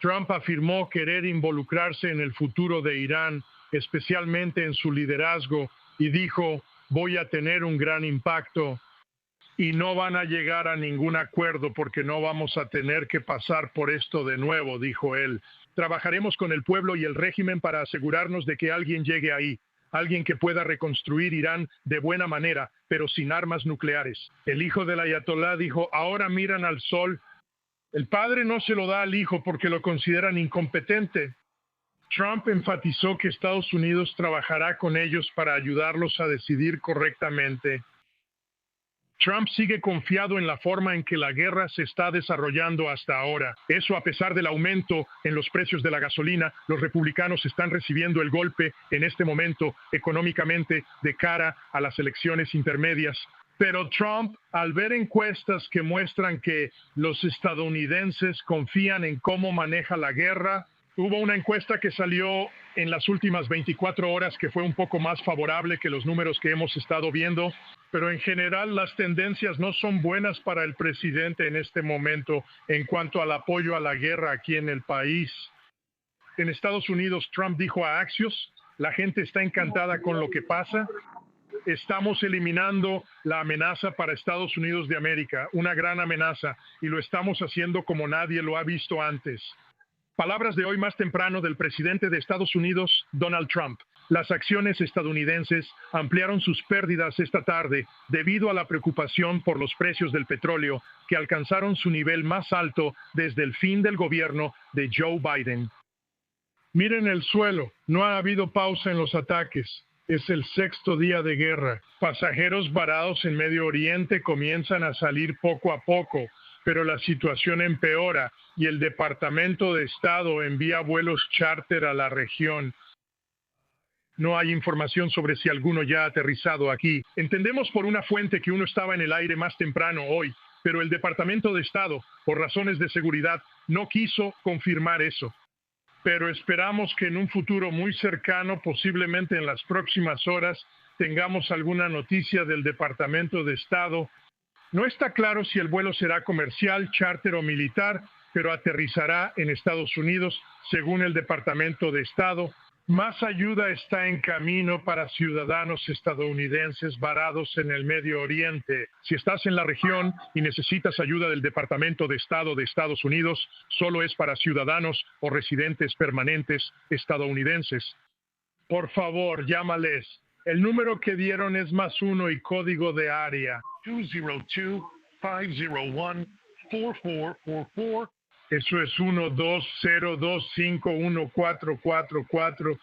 Trump afirmó querer involucrarse en el futuro de Irán, especialmente en su liderazgo, y dijo, voy a tener un gran impacto y no van a llegar a ningún acuerdo porque no vamos a tener que pasar por esto de nuevo, dijo él. Trabajaremos con el pueblo y el régimen para asegurarnos de que alguien llegue ahí. Alguien que pueda reconstruir Irán de buena manera, pero sin armas nucleares. El hijo del ayatolá dijo, ahora miran al sol. El padre no se lo da al hijo porque lo consideran incompetente. Trump enfatizó que Estados Unidos trabajará con ellos para ayudarlos a decidir correctamente. Trump sigue confiado en la forma en que la guerra se está desarrollando hasta ahora. Eso a pesar del aumento en los precios de la gasolina, los republicanos están recibiendo el golpe en este momento económicamente de cara a las elecciones intermedias. Pero Trump, al ver encuestas que muestran que los estadounidenses confían en cómo maneja la guerra, hubo una encuesta que salió en las últimas 24 horas que fue un poco más favorable que los números que hemos estado viendo, pero en general las tendencias no son buenas para el presidente en este momento en cuanto al apoyo a la guerra aquí en el país. En Estados Unidos, Trump dijo a Axios, la gente está encantada con lo que pasa. Estamos eliminando la amenaza para Estados Unidos de América, una gran amenaza, y lo estamos haciendo como nadie lo ha visto antes. Palabras de hoy más temprano del presidente de Estados Unidos, Donald Trump. Las acciones estadounidenses ampliaron sus pérdidas esta tarde debido a la preocupación por los precios del petróleo que alcanzaron su nivel más alto desde el fin del gobierno de Joe Biden. Miren el suelo, no ha habido pausa en los ataques. Es el 6º día de guerra. Pasajeros varados en Medio Oriente comienzan a salir poco a poco, pero la situación empeora y el Departamento de Estado envía vuelos charter a la región. No hay información sobre si alguno ya ha aterrizado aquí. Entendemos por una fuente que uno estaba en el aire más temprano hoy, pero el Departamento de Estado, por razones de seguridad, no quiso confirmar eso. Pero esperamos que en un futuro muy cercano, posiblemente en las próximas horas, tengamos alguna noticia del Departamento de Estado. No está claro si el vuelo será comercial, charter o militar, pero aterrizará en Estados Unidos, según el Departamento de Estado. Más ayuda está en camino para ciudadanos estadounidenses varados en el Medio Oriente. Si estás en la región y necesitas ayuda del Departamento de Estado de Estados Unidos, solo es para ciudadanos o residentes permanentes estadounidenses. Por favor, llámales. El número que dieron es +1 y código de área 202-501-4444. Eso es 1-202-51444.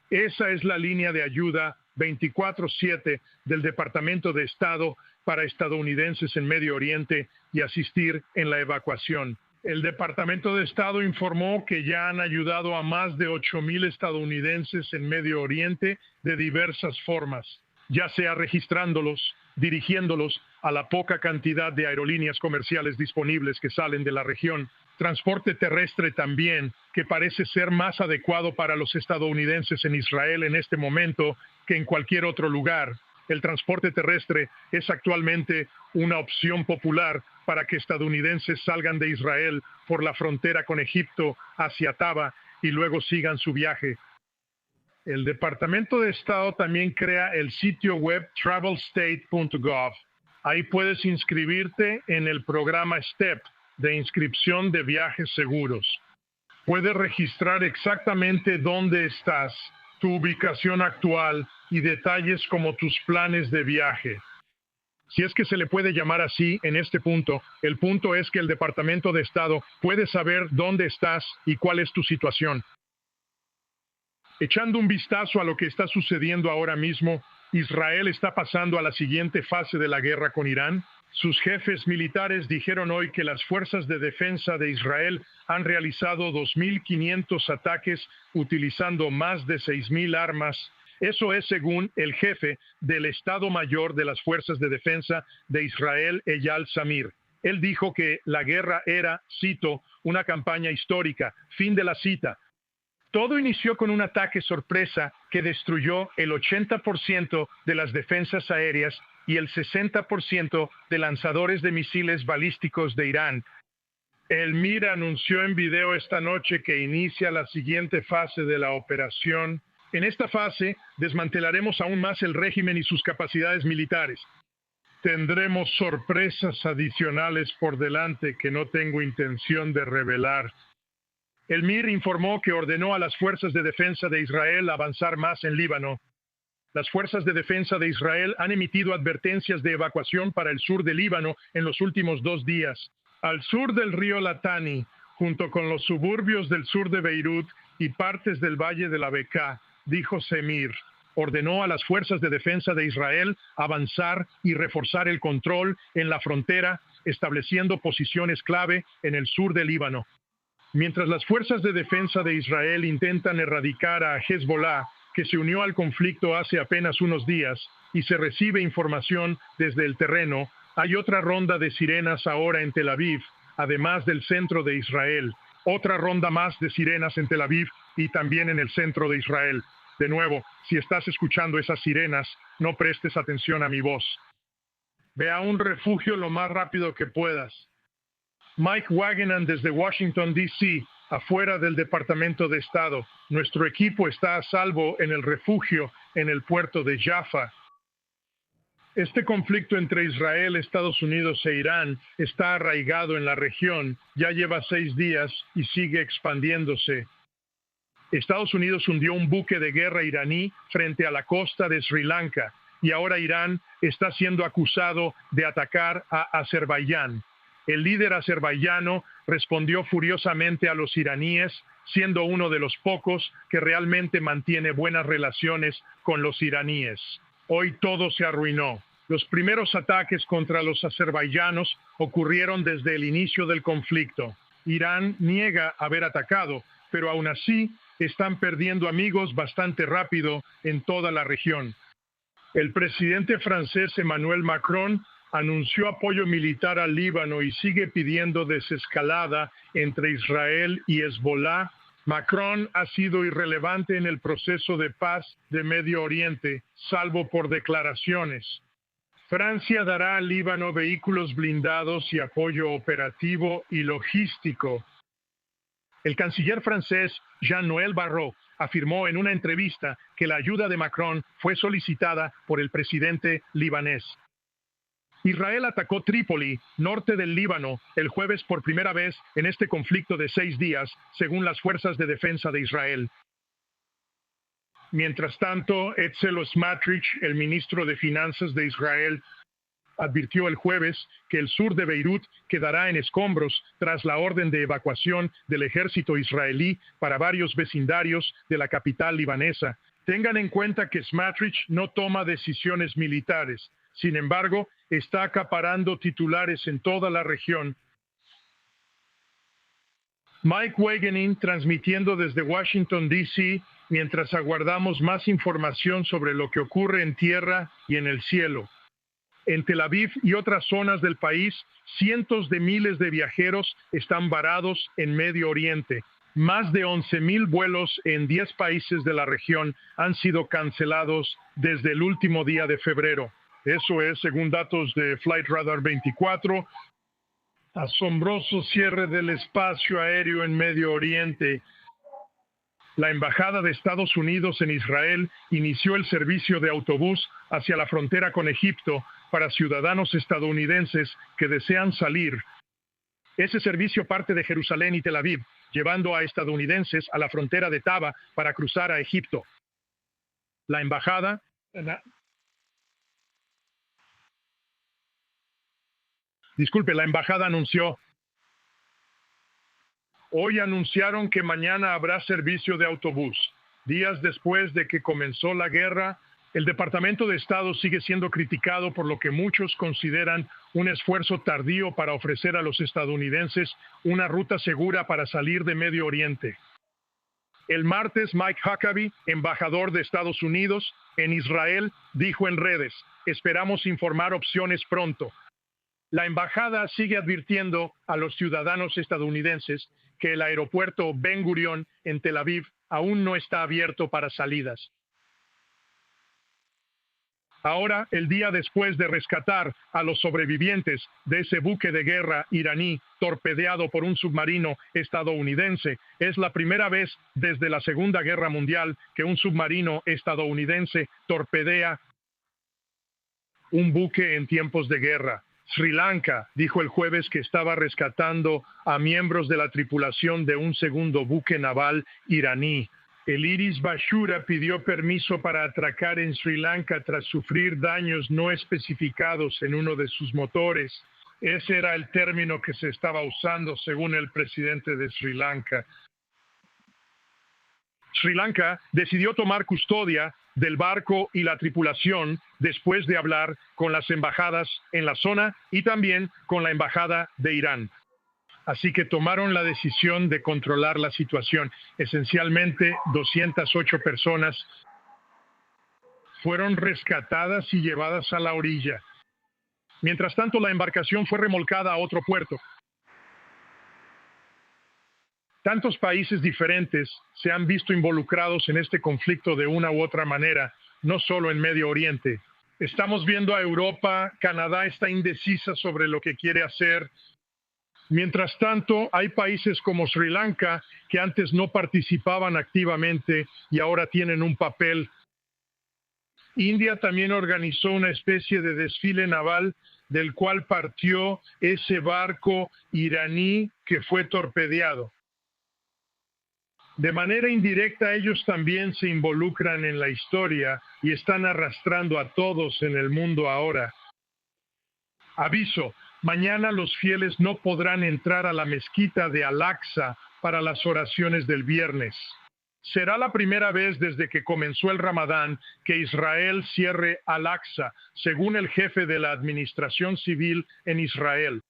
Esa es la línea de ayuda 24/7 del Departamento de Estado para estadounidenses en Medio Oriente y asistir en la evacuación. El Departamento de Estado informó que ya han ayudado a más de 8,000 estadounidenses en Medio Oriente de diversas formas, ya sea registrándolos, dirigiéndolos a la poca cantidad de aerolíneas comerciales disponibles que salen de la región. Transporte terrestre también, que parece ser más adecuado para los estadounidenses en Israel en este momento que en cualquier otro lugar. El transporte terrestre es actualmente una opción popular para que estadounidenses salgan de Israel por la frontera con Egipto hacia Taba y luego sigan su viaje. El Departamento de Estado también crea el sitio web travelstate.gov. Ahí puedes inscribirte en el programa STEP de inscripción de viajes seguros. Puedes registrar exactamente dónde estás, tu ubicación actual y detalles como tus planes de viaje. Si es que se le puede llamar así en este punto, el punto es que el Departamento de Estado puede saber dónde estás y cuál es tu situación. Echando un vistazo a lo que está sucediendo ahora mismo, Israel está pasando a la siguiente fase de la guerra con Irán. Sus jefes militares dijeron hoy que las fuerzas de defensa de Israel han realizado 2,500 ataques utilizando más de 6,000 armas. Eso es según el jefe del Estado Mayor de las Fuerzas de Defensa de Israel, Eyal Zamir. Él dijo que la guerra era, cito, una campaña histórica, fin de la cita. Todo inició con un ataque sorpresa que destruyó el 80% de las defensas aéreas y el 60% de lanzadores de misiles balísticos de Irán. El MIR anunció en video esta noche que inicia la siguiente fase de la operación. En esta fase, desmantelaremos aún más el régimen y sus capacidades militares. Tendremos sorpresas adicionales por delante que no tengo intención de revelar. El MIR informó que ordenó a las fuerzas de defensa de Israel avanzar más en Líbano. Las fuerzas de defensa de Israel han emitido advertencias de evacuación para el sur de Líbano en los últimos 2 días. Al sur del río Latani, junto con los suburbios del sur de Beirut y partes del valle de la Bekaa, dijo Semir, ordenó a las fuerzas de defensa de Israel avanzar y reforzar el control en la frontera, estableciendo posiciones clave en el sur de Líbano. Mientras las fuerzas de defensa de Israel intentan erradicar a Hezbollah, que se unió al conflicto hace apenas unos días, y se recibe información desde el terreno, hay otra ronda de sirenas ahora en Tel Aviv, además del centro de Israel. Otra ronda más de sirenas en Tel Aviv y también en el centro de Israel. De nuevo, si estás escuchando esas sirenas, no prestes atención a mi voz. Ve a un refugio lo más rápido que puedas. Mike Waganan desde Washington, D.C., afuera del Departamento de Estado. Nuestro equipo está a salvo en el refugio en el puerto de Jaffa. Este conflicto entre Israel, Estados Unidos e Irán está arraigado en la región, ya lleva 6 días y sigue expandiéndose. Estados Unidos hundió un buque de guerra iraní frente a la costa de Sri Lanka y ahora Irán está siendo acusado de atacar a Azerbaiyán. El líder azerbaiyano respondió furiosamente a los iraníes, siendo uno de los pocos que realmente mantiene buenas relaciones con los iraníes. Hoy todo se arruinó. Los primeros ataques contra los azerbaiyanos ocurrieron desde el inicio del conflicto. Irán niega haber atacado, pero aún así están perdiendo amigos bastante rápido en toda la región. El presidente francés Emmanuel Macron anunció apoyo militar al Líbano y sigue pidiendo desescalada entre Israel y Hezbollah. Macron ha sido irrelevante en el proceso de paz de Medio Oriente, salvo por declaraciones. Francia dará al Líbano vehículos blindados y apoyo operativo y logístico. El canciller francés Jean-Noël Barrot afirmó en una entrevista que la ayuda de Macron fue solicitada por el presidente libanés. Israel atacó Trípoli, norte del Líbano, el jueves por primera vez en este conflicto de 6 días, según las fuerzas de defensa de Israel. Mientras tanto, Etzel Smotrich, el ministro de Finanzas de Israel, advirtió el jueves que el sur de Beirut quedará en escombros tras la orden de evacuación del ejército israelí para varios vecindarios de la capital libanesa. Tengan en cuenta que Smotrich no toma decisiones militares. Sin embargo, está acaparando titulares en toda la región. Mike Waganin transmitiendo desde Washington, D.C., mientras aguardamos más información sobre lo que ocurre en tierra y en el cielo. En Tel Aviv y otras zonas del país, cientos de miles de viajeros están varados en Medio Oriente. Más de 11,000 vuelos en 10 países de la región han sido cancelados desde el último día de febrero. Eso es, según datos de Flight Radar 24. Asombroso cierre del espacio aéreo en Medio Oriente. La Embajada de Estados Unidos en Israel inició el servicio de autobús hacia la frontera con Egipto para ciudadanos estadounidenses que desean salir. Ese servicio parte de Jerusalén y Tel Aviv, llevando a estadounidenses a la frontera de Taba para cruzar a Egipto. La embajada anunció. Hoy anunciaron que mañana habrá servicio de autobús. Días después de que comenzó la guerra, el Departamento de Estado sigue siendo criticado por lo que muchos consideran un esfuerzo tardío para ofrecer a los estadounidenses una ruta segura para salir de Medio Oriente. El martes, Mike Huckabee, embajador de Estados Unidos en Israel, dijo en redes: "Esperamos informar opciones pronto". La embajada sigue advirtiendo a los ciudadanos estadounidenses que el aeropuerto Ben Gurion en Tel Aviv aún no está abierto para salidas. Ahora, el día después de rescatar a los sobrevivientes de ese buque de guerra iraní torpedeado por un submarino estadounidense, es la primera vez desde la Segunda Guerra Mundial que un submarino estadounidense torpedea un buque en tiempos de guerra. Sri Lanka dijo el jueves que estaba rescatando a miembros de la tripulación de un segundo buque naval iraní. El Iris Bashura pidió permiso para atracar en Sri Lanka tras sufrir daños no especificados en uno de sus motores. Ese era el término que se estaba usando según el presidente de Sri Lanka. Sri Lanka decidió tomar custodia del barco y la tripulación después de hablar con las embajadas en la zona y también con la embajada de Irán. Así que tomaron la decisión de controlar la situación. Esencialmente, 208 personas fueron rescatadas y llevadas a la orilla. Mientras tanto, la embarcación fue remolcada a otro puerto. Tantos países diferentes se han visto involucrados en este conflicto de una u otra manera, no solo en Medio Oriente. Estamos viendo a Europa, Canadá está indecisa sobre lo que quiere hacer. Mientras tanto, hay países como Sri Lanka que antes no participaban activamente y ahora tienen un papel. India también organizó una especie de desfile naval del cual partió ese barco iraní que fue torpedeado. De manera indirecta, ellos también se involucran en la historia y están arrastrando a todos en el mundo ahora. Aviso. Mañana los fieles no podrán entrar a la mezquita de Al-Aqsa para las oraciones del viernes. Será la primera vez desde que comenzó el Ramadán que Israel cierre Al-Aqsa, según el jefe de la administración civil en Israel.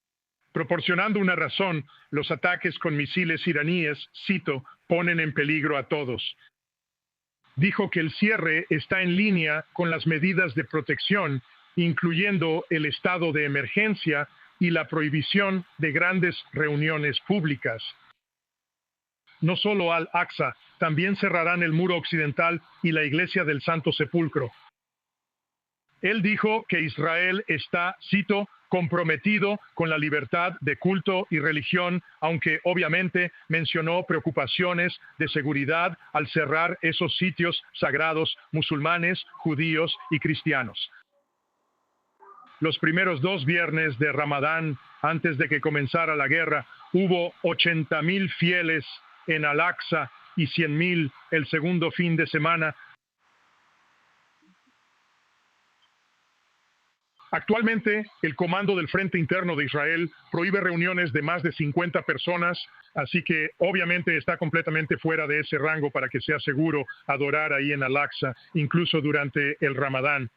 Proporcionando una razón, los ataques con misiles iraníes, cito, ponen en peligro a todos. Dijo que el cierre está en línea con las medidas de protección, incluyendo el estado de emergencia y la prohibición de grandes reuniones públicas. No solo Al-Aqsa, también cerrarán el muro occidental y la iglesia del Santo Sepulcro. Él dijo que Israel está, cito, comprometido con la libertad de culto y religión, aunque obviamente mencionó preocupaciones de seguridad al cerrar esos sitios sagrados musulmanes, judíos y cristianos. Los primeros 2 viernes de Ramadán, antes de que comenzara la guerra, hubo 80,000 fieles en Al-Aqsa y 100,000 el segundo fin de semana. Actualmente, el Comando del Frente Interno de Israel prohíbe reuniones de más de 50 personas, así que obviamente está completamente fuera de ese rango para que sea seguro adorar ahí en Al-Aqsa, incluso durante el Ramadán.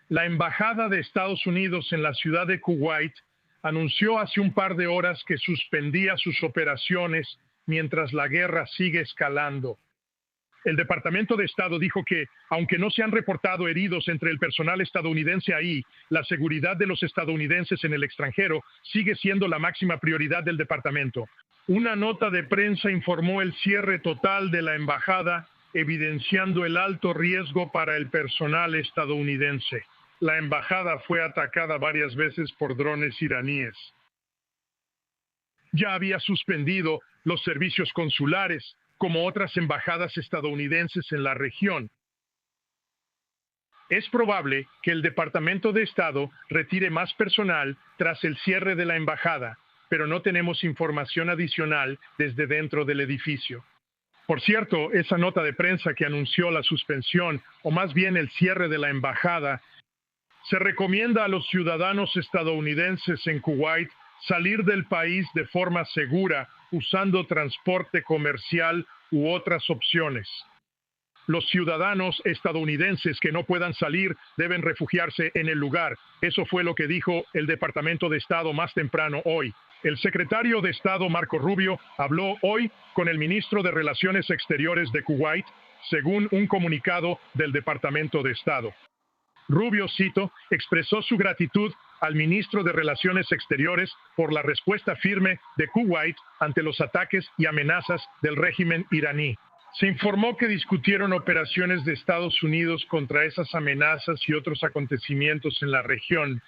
La Embajada de Estados Unidos en la ciudad de Kuwait anunció hace un par de horas que suspendía sus operaciones mientras la guerra sigue escalando. El Departamento de Estado dijo que, aunque no se han reportado heridos entre el personal estadounidense ahí, la seguridad de los estadounidenses en el extranjero sigue siendo la máxima prioridad del departamento. Una nota de prensa informó el cierre total de la embajada, evidenciando el alto riesgo para el personal estadounidense. La embajada fue atacada varias veces por drones iraníes. Ya había suspendido los servicios consulares, como otras embajadas estadounidenses en la región. Es probable que el Departamento de Estado retire más personal tras el cierre de la embajada, pero no tenemos información adicional desde dentro del edificio. Por cierto, esa nota de prensa que anunció la suspensión, o más bien el cierre de la embajada, se recomienda a los ciudadanos estadounidenses en Kuwait salir del país de forma segura usando transporte comercial u otras opciones. Los ciudadanos estadounidenses que no puedan salir deben refugiarse en el lugar. Eso fue lo que dijo el Departamento de Estado más temprano hoy. El secretario de Estado Marco Rubio habló hoy con el ministro de Relaciones Exteriores de Kuwait, según un comunicado del Departamento de Estado. Rubio, cito, expresó su gratitud al ministro de Relaciones Exteriores por la respuesta firme de Kuwait ante los ataques y amenazas del régimen iraní. Se informó que discutieron operaciones de Estados Unidos contra esas amenazas y otros acontecimientos en la región.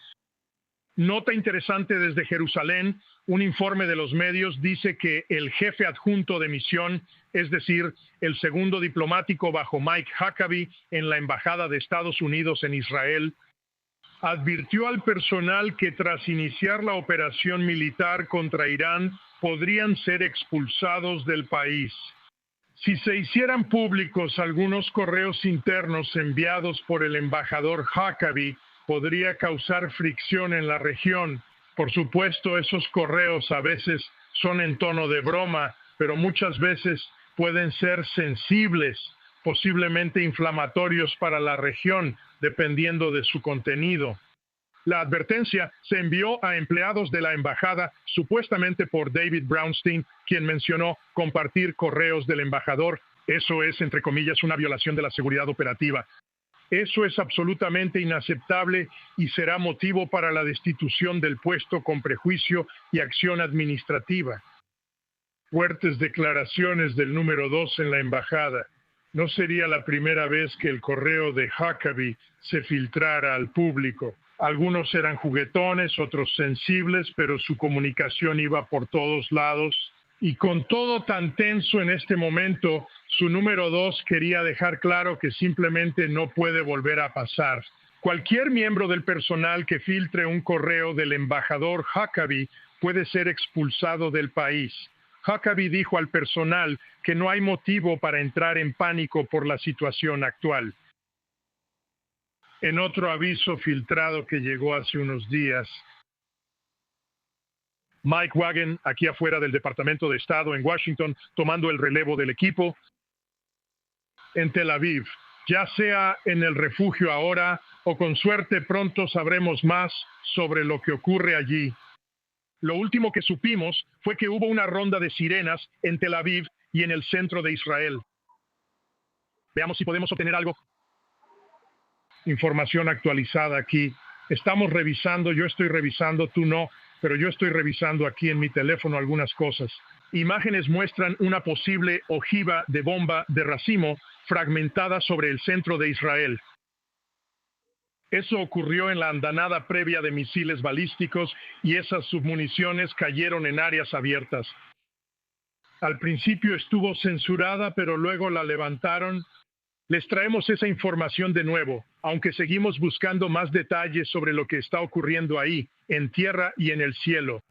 Nota interesante desde Jerusalén, un informe de los medios dice que el jefe adjunto de misión, es decir, el segundo diplomático bajo Mike Huckabee en la Embajada de Estados Unidos en Israel, advirtió al personal que tras iniciar la operación militar contra Irán podrían ser expulsados del país. Si se hicieran públicos algunos correos internos enviados por el embajador Huckabee, podría causar fricción en la región. Por supuesto, esos correos a veces son en tono de broma, pero muchas veces pueden ser sensibles, posiblemente inflamatorios para la región, dependiendo de su contenido. La advertencia se envió a empleados de la embajada, supuestamente por David Brownstein, quien mencionó compartir correos del embajador. Eso es, entre comillas, una violación de la seguridad operativa. Eso es absolutamente inaceptable y será motivo para la destitución del puesto con prejuicio y acción administrativa. Fuertes declaraciones del número 2 en la embajada. No sería la primera vez que el correo de Huckabee se filtrara al público. Algunos eran juguetones, otros sensibles, pero su comunicación iba por todos lados. Y con todo tan tenso en este momento, su número 2 quería dejar claro que simplemente no puede volver a pasar. Cualquier miembro del personal que filtre un correo del embajador Huckabee puede ser expulsado del país. Huckabee dijo al personal que no hay motivo para entrar en pánico por la situación actual. En otro aviso filtrado que llegó hace unos días, Mike Wagen, aquí afuera del Departamento de Estado en Washington, tomando el relevo del equipo en Tel Aviv, ya sea en el refugio ahora o con suerte pronto sabremos más sobre lo que ocurre allí. Lo último que supimos fue que hubo una ronda de sirenas en Tel Aviv y en el centro de Israel. Veamos si podemos obtener algo. Información actualizada aquí. Estamos revisando, yo estoy revisando, tú no, pero yo estoy revisando aquí en mi teléfono algunas cosas. Imágenes muestran una posible ojiva de bomba de racimo fragmentada sobre el centro de Israel. Eso ocurrió en la andanada previa de misiles balísticos y esas submuniciones cayeron en áreas abiertas. Al principio estuvo censurada, pero luego la levantaron. Les traemos esa información de nuevo, aunque seguimos buscando más detalles sobre lo que está ocurriendo ahí, en tierra y en el cielo.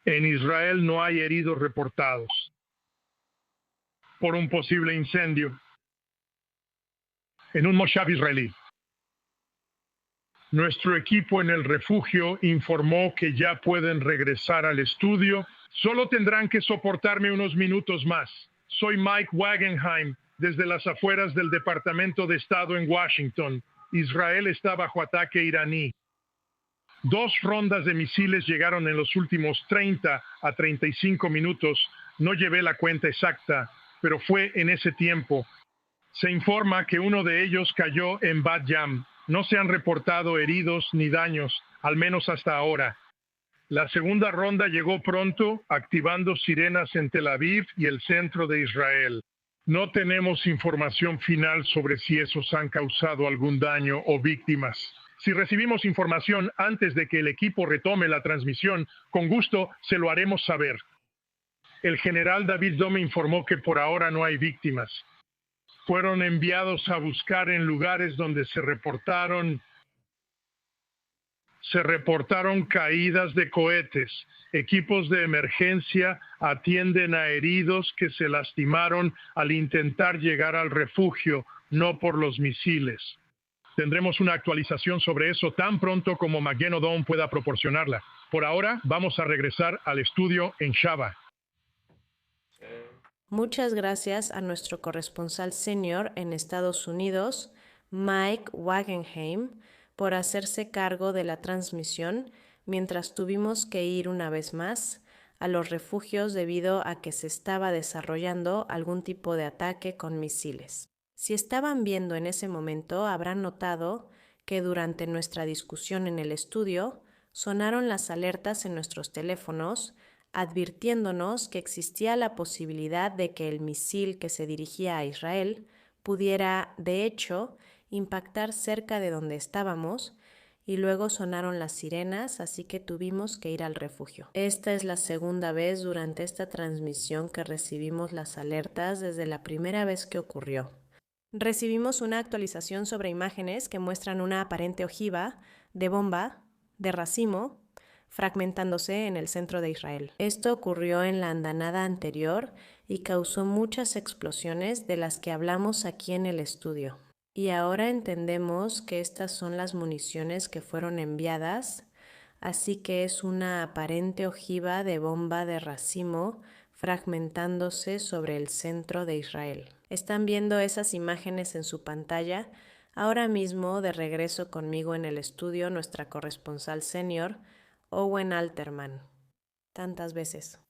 En Israel no hay heridos reportados por un posible incendio en un moshav israelí. Nuestro equipo en el refugio informó que ya pueden regresar al estudio. Solo tendrán que soportarme unos minutos más. Soy Mike Wagenheim, desde las afueras del Departamento de Estado en Washington. Israel está bajo ataque iraní. 2 rondas de misiles llegaron en los últimos 30 a 35 minutos. No llevé la cuenta exacta, pero fue en ese tiempo. Se informa que uno de ellos cayó en Bat Yam. No se han reportado heridos ni daños, al menos hasta ahora. La segunda ronda llegó pronto, activando sirenas en Tel Aviv y el centro de Israel. No tenemos información final sobre si esos han causado algún daño o víctimas. Si recibimos información antes de que el equipo retome la transmisión, con gusto se lo haremos saber. El general David Dome informó que por ahora no hay víctimas. Fueron enviados a buscar en lugares donde se reportaron caídas de cohetes. Equipos de emergencia atienden a heridos que se lastimaron al intentar llegar al refugio, no por los misiles. Tendremos una actualización sobre eso tan pronto como Magen Odom pueda proporcionarla. Por ahora, vamos a regresar al estudio en Shaba. Muchas gracias a nuestro corresponsal senior en Estados Unidos, Mike Wagenheim, por hacerse cargo de la transmisión mientras tuvimos que ir una vez más a los refugios debido a que se estaba desarrollando algún tipo de ataque con misiles. Si estaban viendo en ese momento, habrán notado que durante nuestra discusión en el estudio sonaron las alertas en nuestros teléfonos advirtiéndonos que existía la posibilidad de que el misil que se dirigía a Israel pudiera, de hecho, impactar cerca de donde estábamos, y luego sonaron las sirenas, así que tuvimos que ir al refugio. Esta es la segunda vez durante esta transmisión que recibimos las alertas desde la primera vez que ocurrió. Recibimos una actualización sobre imágenes que muestran una aparente ojiva de bomba de racimo fragmentándose en el centro de Israel. Esto ocurrió en la andanada anterior y causó muchas explosiones de las que hablamos aquí en el estudio. Y ahora entendemos que estas son las municiones que fueron enviadas, así que es una aparente ojiva de bomba de racimo fragmentándose sobre el centro de Israel. Están viendo esas imágenes en su pantalla. Ahora mismo, de regreso conmigo en el estudio, nuestra corresponsal senior, Owen Alterman. Tantas veces.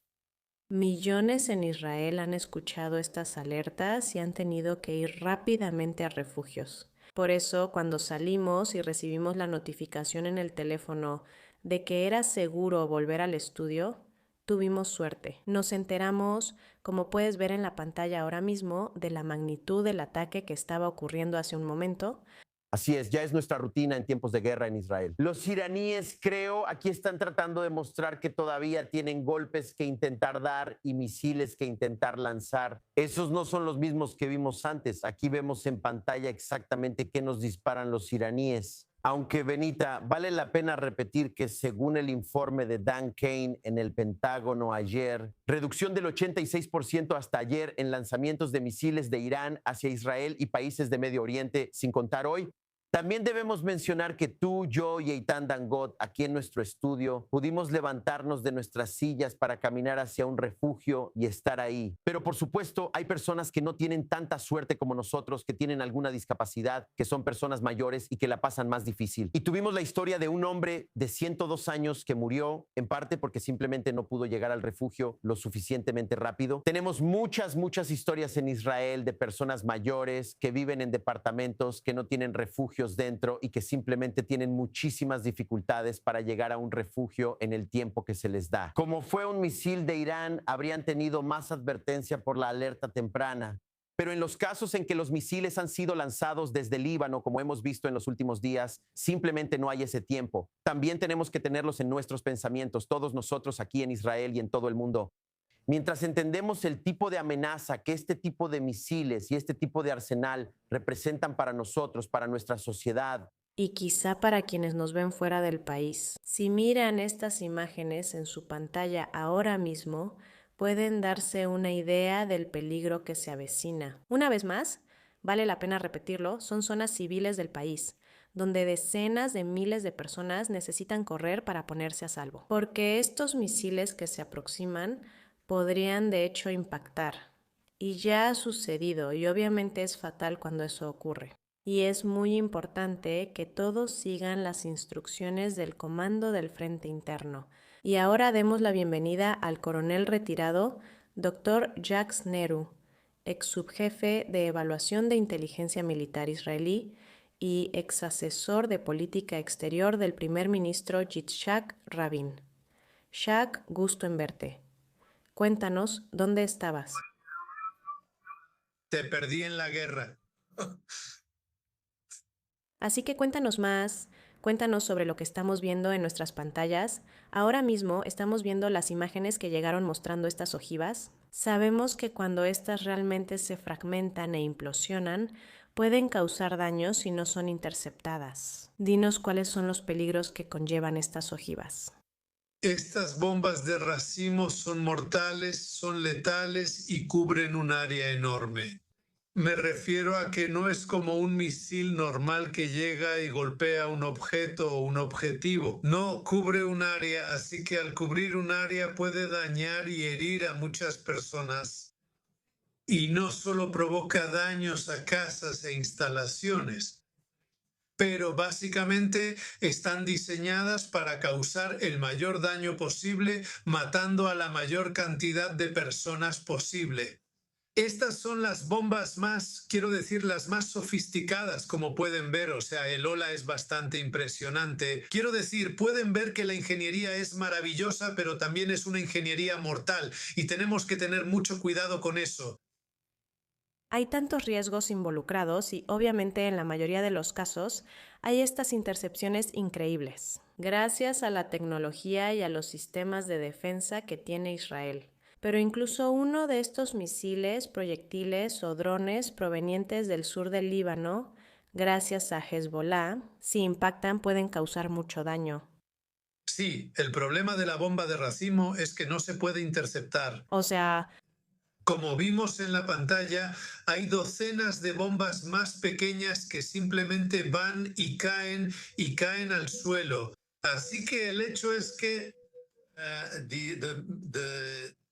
Millones en Israel han escuchado estas alertas y han tenido que ir rápidamente a refugios. Por eso, cuando salimos y recibimos la notificación en el teléfono de que era seguro volver al estudio, tuvimos suerte. Nos enteramos, como puedes ver en la pantalla ahora mismo, de la magnitud del ataque que estaba ocurriendo hace un momento. Así es, ya es nuestra rutina en tiempos de guerra en Israel. Los iraníes, creo, aquí están tratando de mostrar que todavía tienen golpes que intentar dar y misiles que intentar lanzar. Esos no son los mismos que vimos antes. Aquí vemos en pantalla exactamente qué nos disparan los iraníes. Aunque, Benita, vale la pena repetir que según el informe de Dan Kane en el Pentágono ayer, reducción del 86% hasta ayer en lanzamientos de misiles de Irán hacia Israel y países de Medio Oriente, sin contar hoy. También debemos mencionar que tú, yo y Eitan Dangot, aquí en nuestro estudio, pudimos levantarnos de nuestras sillas para caminar hacia un refugio y estar ahí. Pero por supuesto, hay personas que no tienen tanta suerte como nosotros, que tienen alguna discapacidad, que son personas mayores y que la pasan más difícil. Y tuvimos la historia de un hombre de 102 años que murió, en parte porque simplemente no pudo llegar al refugio lo suficientemente rápido. Tenemos muchas historias en Israel de personas mayores que viven en departamentos, que no tienen refugio dentro y que simplemente tienen muchísimas dificultades para llegar a un refugio en el tiempo que se les da. Como fue un misil de Irán, habrían tenido más advertencia por la alerta temprana. Pero en los casos en que los misiles han sido lanzados desde Líbano, como hemos visto en los últimos días, simplemente no hay ese tiempo. También tenemos que tenerlos en nuestros pensamientos, todos nosotros aquí en Israel y en todo el mundo. Mientras entendemos el tipo de amenaza que este tipo de misiles y este tipo de arsenal representan para nosotros, para nuestra sociedad. Y quizá para quienes nos ven fuera del país. Si miran estas imágenes en su pantalla ahora mismo, pueden darse una idea del peligro que se avecina. Una vez más, vale la pena repetirlo, son zonas civiles del país, donde decenas de miles de personas necesitan correr para ponerse a salvo. Porque estos misiles que se aproximan podrían de hecho impactar. Y ya ha sucedido y obviamente es fatal cuando eso ocurre. Y es muy importante que todos sigan las instrucciones del Comando del Frente Interno. Y ahora demos la bienvenida al coronel retirado, Dr. Jax Neru, ex subjefe de Evaluación de Inteligencia Militar israelí y ex asesor de política exterior del primer ministro Yitzhak Rabin. Shak, gusto en verte. Cuéntanos, ¿dónde estabas? Te perdí en la guerra. Así que cuéntanos más, cuéntanos sobre lo que estamos viendo en nuestras pantallas. Ahora mismo estamos viendo las imágenes que llegaron mostrando estas ojivas. Sabemos que cuando estas realmente se fragmentan e implosionan, pueden causar daños si no son interceptadas. Dinos cuáles son los peligros que conllevan estas ojivas. Estas bombas de racimo son mortales, son letales y cubren un área enorme. Me refiero a que no es como un misil normal que llega y golpea un objeto o un objetivo. No, cubre un área, así que al cubrir un área puede dañar y herir a muchas personas. Y no solo provoca daños a casas e instalaciones, pero básicamente están diseñadas para causar el mayor daño posible, matando a la mayor cantidad de personas posible. Estas son las bombas más, quiero decir, las más sofisticadas, como pueden ver. O sea, el Ola es bastante impresionante. Quiero decir, pueden ver que la ingeniería es maravillosa, pero también es una ingeniería mortal y tenemos que tener mucho cuidado con eso. Hay tantos riesgos involucrados y obviamente en la mayoría de los casos hay estas intercepciones increíbles, gracias a la tecnología y a los sistemas de defensa que tiene Israel. Pero incluso uno de estos misiles, proyectiles o drones provenientes del sur del Líbano, gracias a Hezbollah, si impactan pueden causar mucho daño. Sí, el problema de la bomba de racimo es que no se puede interceptar. O sea, Como vimos en la pantalla, hay docenas de bombas más pequeñas que simplemente van y caen al suelo. Así que el hecho es que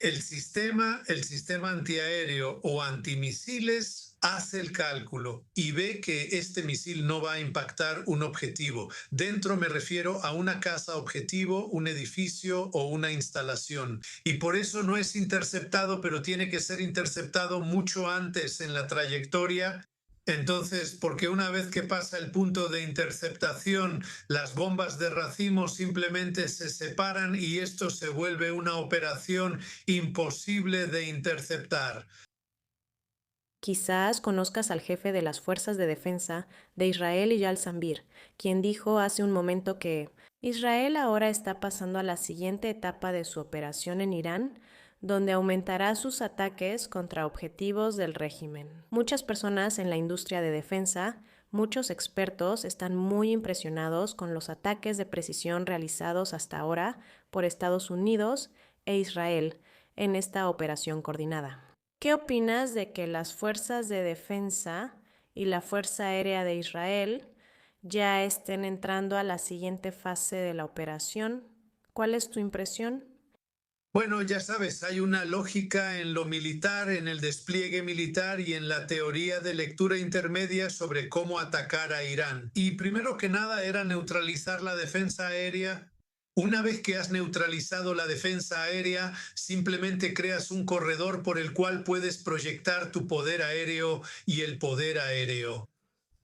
el sistema antiaéreo o antimisiles hace el cálculo y ve que este misil no va a impactar un objetivo. Dentro me refiero a una casa objetivo, un edificio o una instalación. Y por eso no es interceptado, pero tiene que ser interceptado mucho antes en la trayectoria. Entonces, porque una vez que pasa el punto de interceptación, las bombas de racimo simplemente se separan y esto se vuelve una operación imposible de interceptar. quizás conozcas al jefe de las fuerzas de defensa de Israel, Eyal Zamir, quien dijo hace un momento que Israel ahora está pasando a la siguiente etapa de su operación en Irán, donde aumentará sus ataques contra objetivos del régimen. Muchas personas en la industria de defensa, muchos expertos están muy impresionados con los ataques de precisión realizados hasta ahora por Estados Unidos e Israel en esta operación coordinada. ¿Qué opinas de que las fuerzas de defensa y la Fuerza Aérea de Israel ya estén entrando a la siguiente fase de la operación? ¿Cuál es tu impresión? Bueno, ya sabes, hay una lógica en lo militar, en el despliegue militar y en la teoría de lectura intermedia sobre cómo atacar a Irán. Y primero que nada era neutralizar la defensa aérea. Una vez que has neutralizado la defensa aérea, simplemente creas un corredor por el cual puedes proyectar tu poder aéreo y el poder aéreo.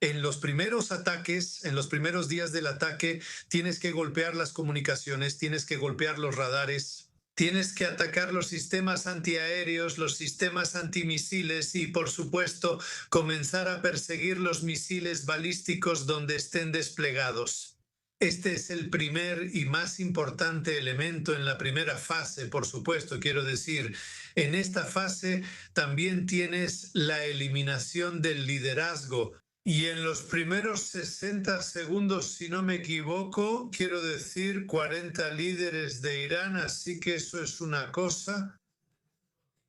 En los primeros ataques, en los primeros días del ataque, tienes que golpear las comunicaciones, tienes que golpear los radares. Tienes que atacar los sistemas antiaéreos, los sistemas antimisiles y, por supuesto, comenzar a perseguir los misiles balísticos donde estén desplegados. Este es el primer y más importante elemento en la primera fase, por supuesto, quiero decir. En esta fase también tienes la eliminación del liderazgo. Y en los primeros 60 segundos, si no me equivoco, quiero decir 40 líderes de Irán, así que eso es una cosa.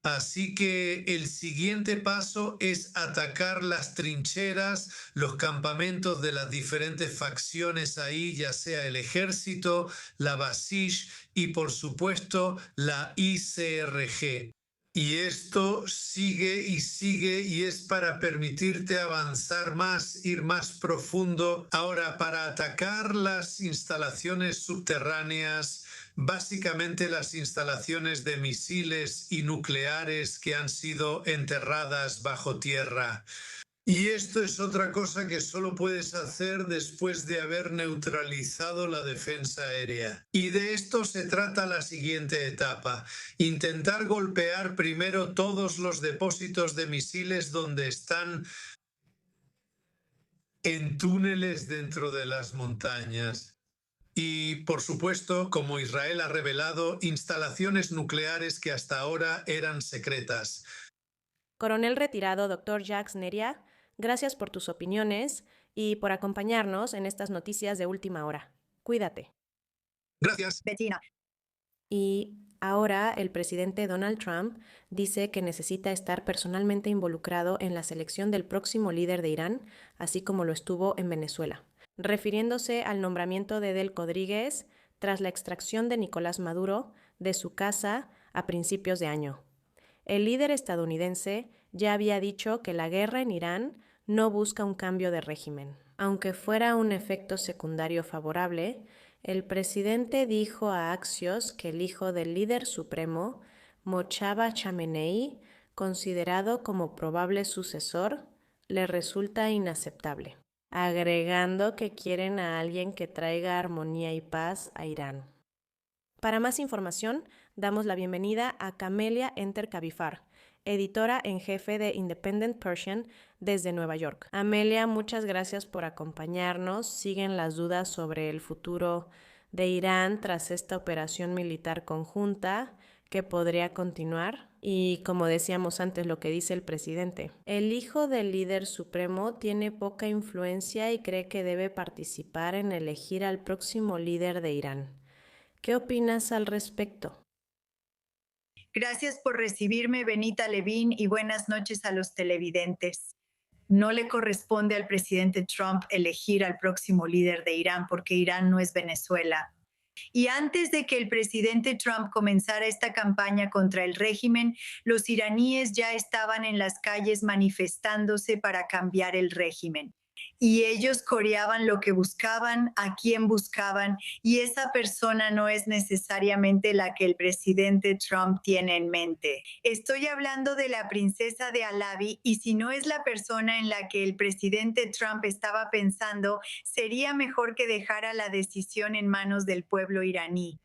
Así que el siguiente paso es atacar las trincheras, los campamentos de las diferentes facciones ahí, ya sea el ejército, la Basish y por supuesto la ICRG. Y esto sigue y es para permitirte avanzar más, ir más profundo. Ahora, para atacar las instalaciones subterráneas, básicamente las instalaciones de misiles y nucleares que han sido enterradas bajo tierra. Y esto es otra cosa que solo puedes hacer después de haber neutralizado la defensa aérea. Y de esto se trata la siguiente etapa. Intentar golpear primero todos los depósitos de misiles donde están en túneles dentro de las montañas. Y, por supuesto, como Israel ha revelado, instalaciones nucleares que hasta ahora eran secretas. Coronel retirado Dr. Jacques Neria, gracias por tus opiniones y por acompañarnos en estas noticias de última hora. Cuídate. Gracias. Bettina. Y ahora el presidente Donald Trump dice que necesita estar personalmente involucrado en la selección del próximo líder de Irán, así como lo estuvo en Venezuela, refiriéndose al nombramiento de Delcy Rodríguez tras la extracción de Nicolás Maduro de su casa a principios de año. El líder estadounidense ya había dicho que la guerra en Irán no busca un cambio de régimen. Aunque fuera un efecto secundario favorable, el presidente dijo a Axios que el hijo del líder supremo, Mojtaba Khamenei, considerado como probable sucesor, le resulta inaceptable, agregando que quieren a alguien que traiga armonía y paz a Irán. Para más información, damos la bienvenida a Camelia Enter Kabifar, editora en jefe de Independent Persian desde Nueva York. Amelia, muchas gracias por acompañarnos. Siguen las dudas sobre el futuro de Irán tras esta operación militar conjunta que podría continuar. Y como decíamos antes, lo que dice el presidente. El hijo del líder supremo tiene poca influencia y cree que debe participar en elegir al próximo líder de Irán. ¿Qué opinas al respecto? Gracias por recibirme, Benita Levin, y buenas noches a los televidentes. No le corresponde al presidente Trump elegir al próximo líder de Irán porque Irán no es Venezuela. Y antes de que el presidente Trump comenzara esta campaña contra el régimen, los iraníes ya estaban en las calles manifestándose para cambiar el régimen. Y ellos coreaban lo que buscaban, a quién buscaban, y esa persona no es necesariamente la que el presidente Trump tiene en mente. Estoy hablando de la princesa de Alavi, y si no es la persona en la que el presidente Trump estaba pensando, sería mejor que dejara la decisión en manos del pueblo iraní.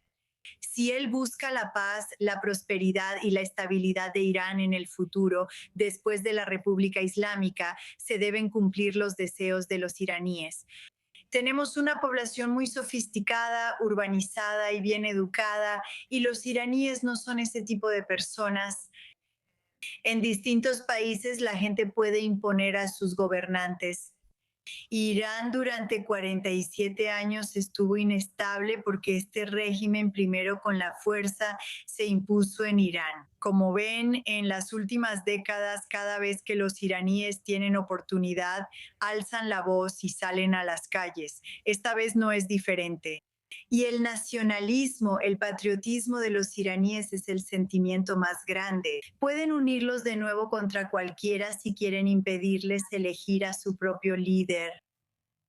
Si él busca la paz, la prosperidad y la estabilidad de Irán en el futuro, después de la República Islámica, se deben cumplir los deseos de los iraníes. Tenemos una población muy sofisticada, urbanizada y bien educada, y los iraníes no son ese tipo de personas. En distintos países la gente puede imponer a sus gobernantes. Irán durante 47 años estuvo inestable porque este régimen primero con la fuerza se impuso en Irán. Como ven, en las últimas décadas, cada vez que los iraníes tienen oportunidad, alzan la voz y salen a las calles. Esta vez no es diferente. Y el nacionalismo, el patriotismo de los iraníes es el sentimiento más grande. Pueden unirlos de nuevo contra cualquiera si quieren impedirles elegir a su propio líder.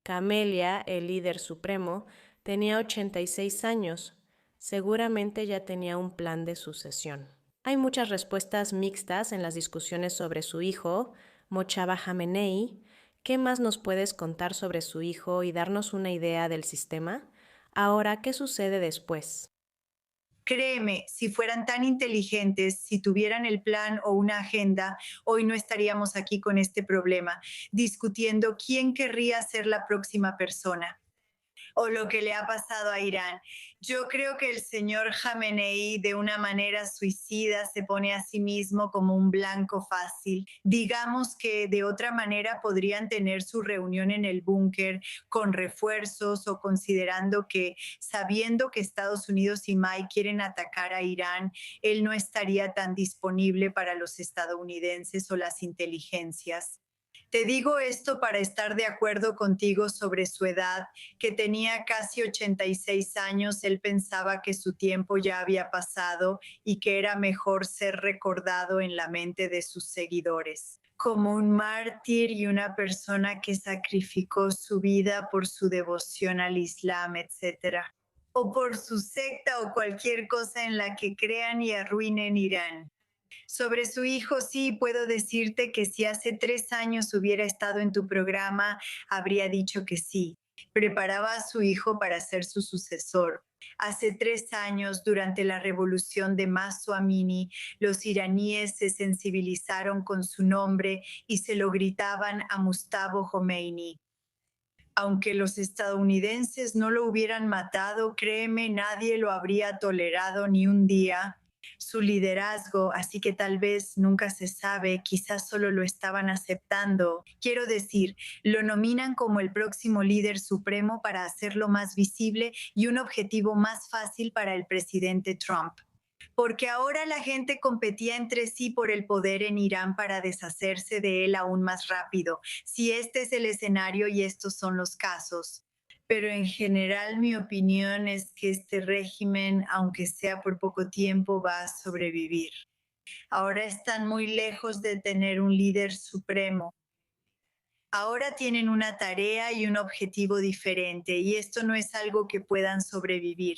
Camelia, el líder supremo, tenía 86 años. Seguramente ya tenía un plan de sucesión. Hay muchas respuestas mixtas en las discusiones sobre su hijo, Mojtaba Khamenei. ¿Qué más nos puedes contar sobre su hijo y darnos una idea del sistema? Ahora, ¿qué sucede después? Créeme, si fueran tan inteligentes, si tuvieran el plan o una agenda, hoy no estaríamos aquí con este problema, discutiendo quién querría ser la próxima persona. O lo que le ha pasado a Irán. Yo creo que el señor Khamenei de una manera suicida se pone a sí mismo como un blanco fácil. Digamos que de otra manera podrían tener su reunión en el búnker con refuerzos o considerando que, sabiendo que Estados Unidos y May quieren atacar a Irán, él no estaría tan disponible para los estadounidenses o las inteligencias. Te digo esto para estar de acuerdo contigo sobre su edad, que tenía casi 86 años. Él pensaba que su tiempo ya había pasado y que era mejor ser recordado en la mente de sus seguidores como un mártir y una persona que sacrificó su vida por su devoción al Islam, etc. O por su secta o cualquier cosa en la que crean y arruinen Irán. Sobre su hijo, sí, puedo decirte que si hace 3 años hubiera estado en tu programa, habría dicho que sí. Preparaba a su hijo para ser su sucesor. Hace 3 años, durante la revolución de Mahsa Amini, los iraníes se sensibilizaron con su nombre y se lo gritaban a Mustafa Khomeini. Aunque los estadounidenses no lo hubieran matado, créeme, nadie lo habría tolerado ni un día. Su liderazgo, así que tal vez nunca se sabe, quizás solo lo estaban aceptando. Quiero decir, lo nominan como el próximo líder supremo para hacerlo más visible y un objetivo más fácil para el presidente Trump. Porque ahora la gente competía entre sí por el poder en Irán para deshacerse de él aún más rápido, si este es el escenario y estos son los casos. Pero en general mi opinión es que este régimen, aunque sea por poco tiempo, va a sobrevivir. Ahora están muy lejos de tener un líder supremo. Ahora tienen una tarea y un objetivo diferente, y esto no es algo que puedan sobrevivir.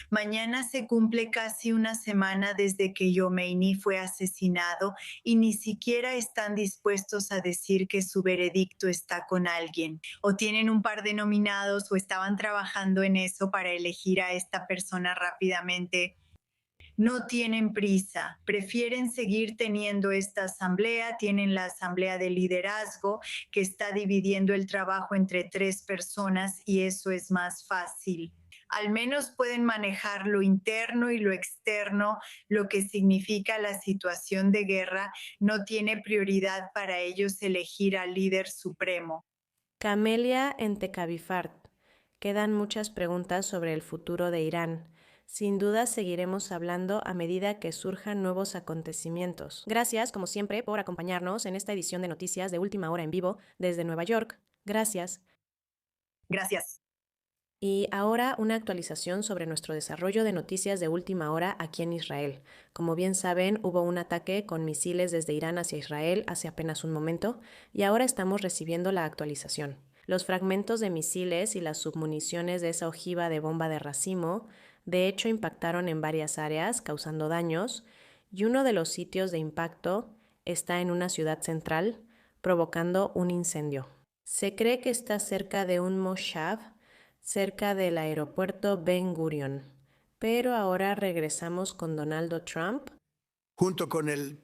Mañana se cumple casi una semana desde que Khomeini fue asesinado y ni siquiera están dispuestos a decir que su veredicto está con alguien. O tienen un par de nominados o estaban trabajando en eso para elegir a esta persona rápidamente. No tienen prisa, prefieren seguir teniendo esta asamblea, tienen la asamblea de liderazgo que está dividiendo el trabajo entre 3 personas y eso es más fácil. Al menos pueden manejar lo interno y lo externo, lo que significa la situación de guerra no tiene prioridad para ellos elegir al líder supremo. Camelia Entekabifart. Quedan muchas preguntas sobre el futuro de Irán. Sin duda seguiremos hablando a medida que surjan nuevos acontecimientos. Gracias, como siempre, por acompañarnos en esta edición de Noticias de Última Hora en vivo desde Nueva York. Gracias. Gracias. Y ahora una actualización sobre nuestro desarrollo de noticias de última hora aquí en Israel. Como bien saben, hubo un ataque con misiles desde Irán hacia Israel hace apenas un momento y ahora estamos recibiendo la actualización. Los fragmentos de misiles y las submuniciones de esa ojiva de bomba de racimo de hecho impactaron en varias áreas, causando daños, y uno de los sitios de impacto está en una ciudad central, provocando un incendio. Se cree que está cerca de un moshav, cerca del aeropuerto Ben Gurion. Pero ahora regresamos con Donald Trump. Junto con el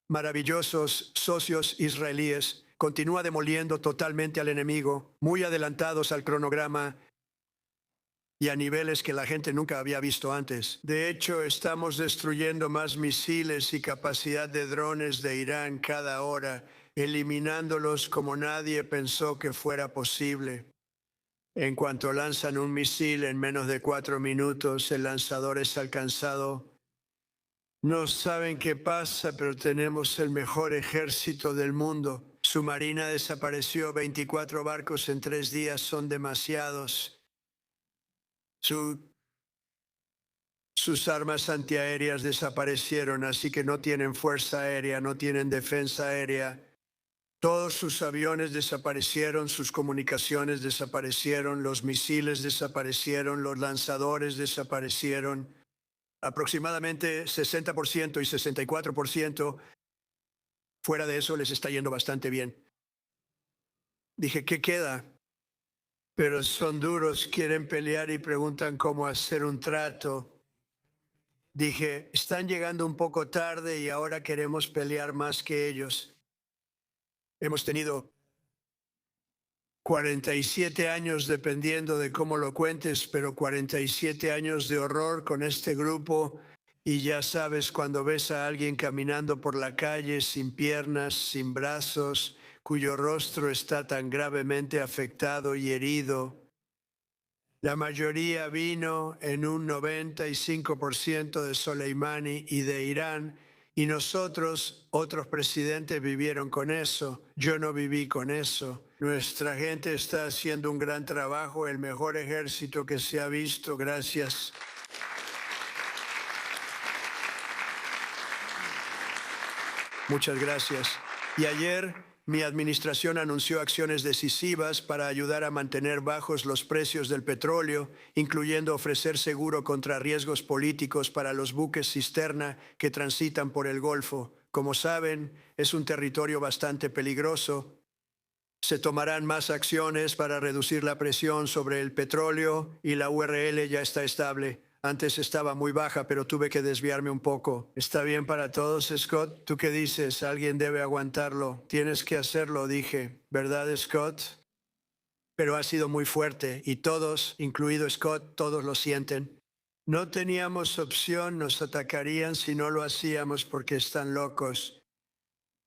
maravillosos socios israelíes, continúa demoliendo totalmente al enemigo, muy adelantados al cronograma y a niveles que la gente nunca había visto antes. De hecho, estamos destruyendo más misiles y capacidad de drones de Irán cada hora, eliminándolos como nadie pensó que fuera posible. En cuanto lanzan un misil en menos de 4 minutos, el lanzador es alcanzado. No saben qué pasa, pero tenemos el mejor ejército del mundo. Su marina desapareció, 24 barcos en 3 días son demasiados. Sus armas antiaéreas desaparecieron, así que no tienen fuerza aérea, no tienen defensa aérea. Todos sus aviones desaparecieron, sus comunicaciones desaparecieron, los misiles desaparecieron, los lanzadores desaparecieron. Aproximadamente 60% y 64%. Fuera de eso les está yendo bastante bien. Dije, ¿qué queda? Pero son duros, quieren pelear y preguntan cómo hacer un trato. Dije, están llegando un poco tarde y ahora queremos pelear más que ellos. Hemos tenido 47 años, dependiendo de cómo lo cuentes, pero 47 años de horror con este grupo. Y ya sabes, cuando ves a alguien caminando por la calle sin piernas, sin brazos, cuyo rostro está tan gravemente afectado y herido. La mayoría vino en un 95% de Soleimani y de Irán, y nosotros, otros presidentes, vivieron con eso. Yo no viví con eso. Nuestra gente está haciendo un gran trabajo, el mejor ejército que se ha visto. Gracias. Muchas gracias. Y ayer mi administración anunció acciones decisivas para ayudar a mantener bajos los precios del petróleo, incluyendo ofrecer seguro contra riesgos políticos para los buques cisterna que transitan por el Golfo. Como saben, es un territorio bastante peligroso. Se tomarán más acciones para reducir la presión sobre el petróleo y la URL ya está estable. Antes estaba muy baja, pero tuve que desviarme un poco. ¿Está bien para todos, Scott? ¿Tú qué dices? Alguien debe aguantarlo. Tienes que hacerlo, dije. ¿Verdad, Scott? Pero ha sido muy fuerte y todos, incluido Scott, todos lo sienten. No teníamos opción, nos atacarían si no lo hacíamos porque están locos.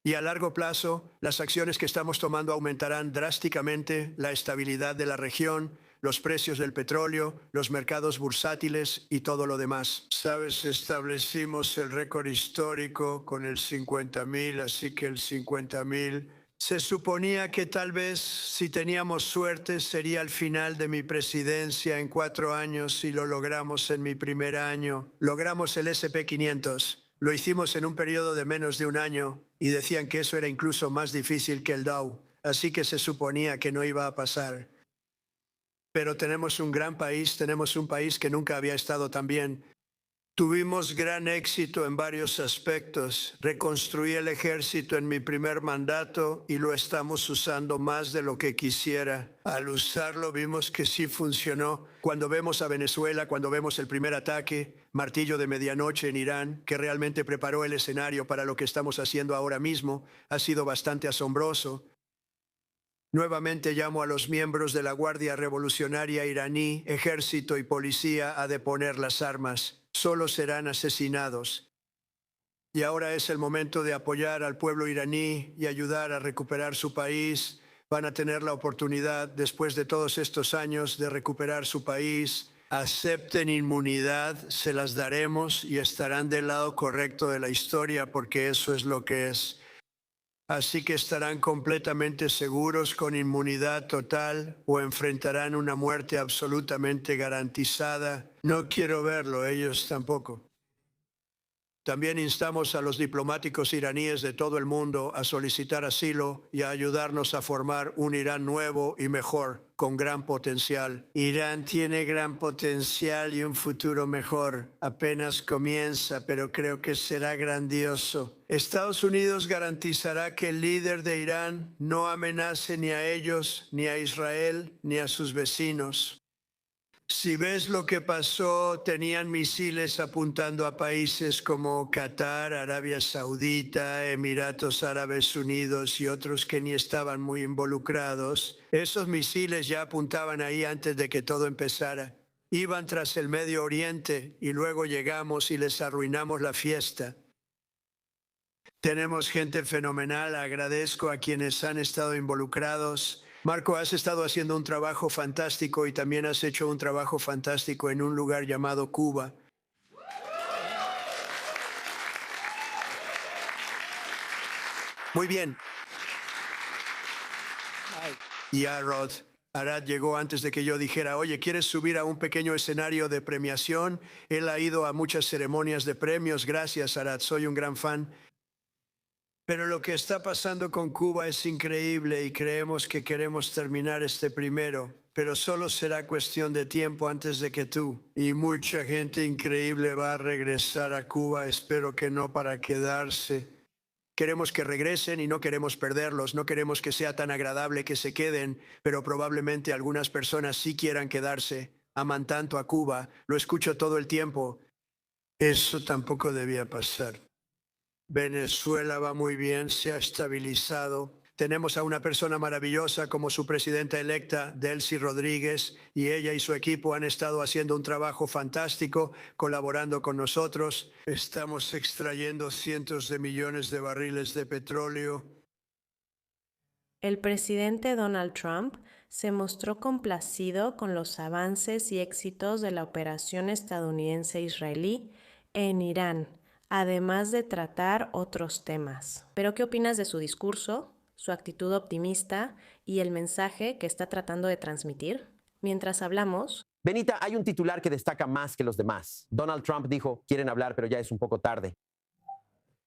Y a largo plazo, las acciones que estamos tomando aumentarán drásticamente la estabilidad de la región, los precios del petróleo, los mercados bursátiles y todo lo demás. Sabes, establecimos el récord histórico con el 50,000, así que el 50,000. Se suponía que tal vez, si teníamos suerte, sería el final de mi presidencia en 4 años y lo logramos en mi primer año. Logramos el S&P 500. Lo hicimos en un periodo de menos de un año y decían que eso era incluso más difícil que el Dow. Así que se suponía que no iba a pasar. pero tenemos un gran país, tenemos un país que nunca había estado tan bien. Tuvimos gran éxito en varios aspectos. Reconstruí el ejército en mi primer mandato y lo estamos usando más de lo que quisiera. Al usarlo vimos que sí funcionó. Cuando vemos a Venezuela, cuando vemos el primer ataque, martillo de medianoche en Irán, que realmente preparó el escenario para lo que estamos haciendo ahora mismo, ha sido bastante asombroso. Nuevamente llamo a los miembros de la Guardia Revolucionaria iraní, ejército y policía a deponer las armas. Solo serán asesinados. Y ahora es el momento de apoyar al pueblo iraní y ayudar a recuperar su país. Van a tener la oportunidad, después de todos estos años, de recuperar su país. Acepten inmunidad, se las daremos y estarán del lado correcto de la historia porque eso es lo que es. Así que estarán completamente seguros con inmunidad total o enfrentarán una muerte absolutamente garantizada. No quiero verlo, ellos tampoco. También instamos a los diplomáticos iraníes de todo el mundo a solicitar asilo y a ayudarnos a formar un Irán nuevo y mejor, con gran potencial. Irán tiene gran potencial y un futuro mejor. Apenas comienza, pero creo que será grandioso. Estados Unidos garantizará que el líder de Irán no amenace ni a ellos, ni a Israel, ni a sus vecinos. Si ves lo que pasó, tenían misiles apuntando a países como Qatar, Arabia Saudita, Emiratos Árabes Unidos y otros que ni estaban muy involucrados. Esos misiles ya apuntaban ahí antes de que todo empezara. Iban tras el Medio Oriente y luego llegamos y les arruinamos la fiesta. Tenemos gente fenomenal, agradezco a quienes han estado involucrados. Marco, has estado haciendo un trabajo fantástico y también has hecho un trabajo fantástico en un lugar llamado Cuba. Muy bien. Y Arad llegó antes de que yo dijera, oye, ¿quieres subir a un pequeño escenario de premiación? Él ha ido a muchas ceremonias de premios. Gracias, Arad, soy un gran fan. Pero lo que está pasando con Cuba es increíble y creemos que queremos terminar este primero, pero solo será cuestión de tiempo antes de que tú y mucha gente increíble va a regresar a Cuba, espero que no para quedarse. Queremos que regresen y no queremos perderlos, no queremos que sea tan agradable que se queden, pero probablemente algunas personas sí quieran quedarse, aman tanto a Cuba, lo escucho todo el tiempo. Eso tampoco debía pasar. Venezuela va muy bien, se ha estabilizado. Tenemos a una persona maravillosa como su presidenta electa, Delcy Rodríguez, y ella y su equipo han estado haciendo un trabajo fantástico, colaborando con nosotros. Estamos extrayendo cientos de millones de barriles de petróleo. El presidente Donald Trump se mostró complacido con los avances y éxitos de la operación estadounidense-israelí en Irán, además de tratar otros temas. ¿Pero qué opinas de su discurso, su actitud optimista y el mensaje que está tratando de transmitir? Mientras hablamos... Benita, hay un titular que destaca más que los demás. Donald Trump dijo, quieren hablar, pero ya es un poco tarde.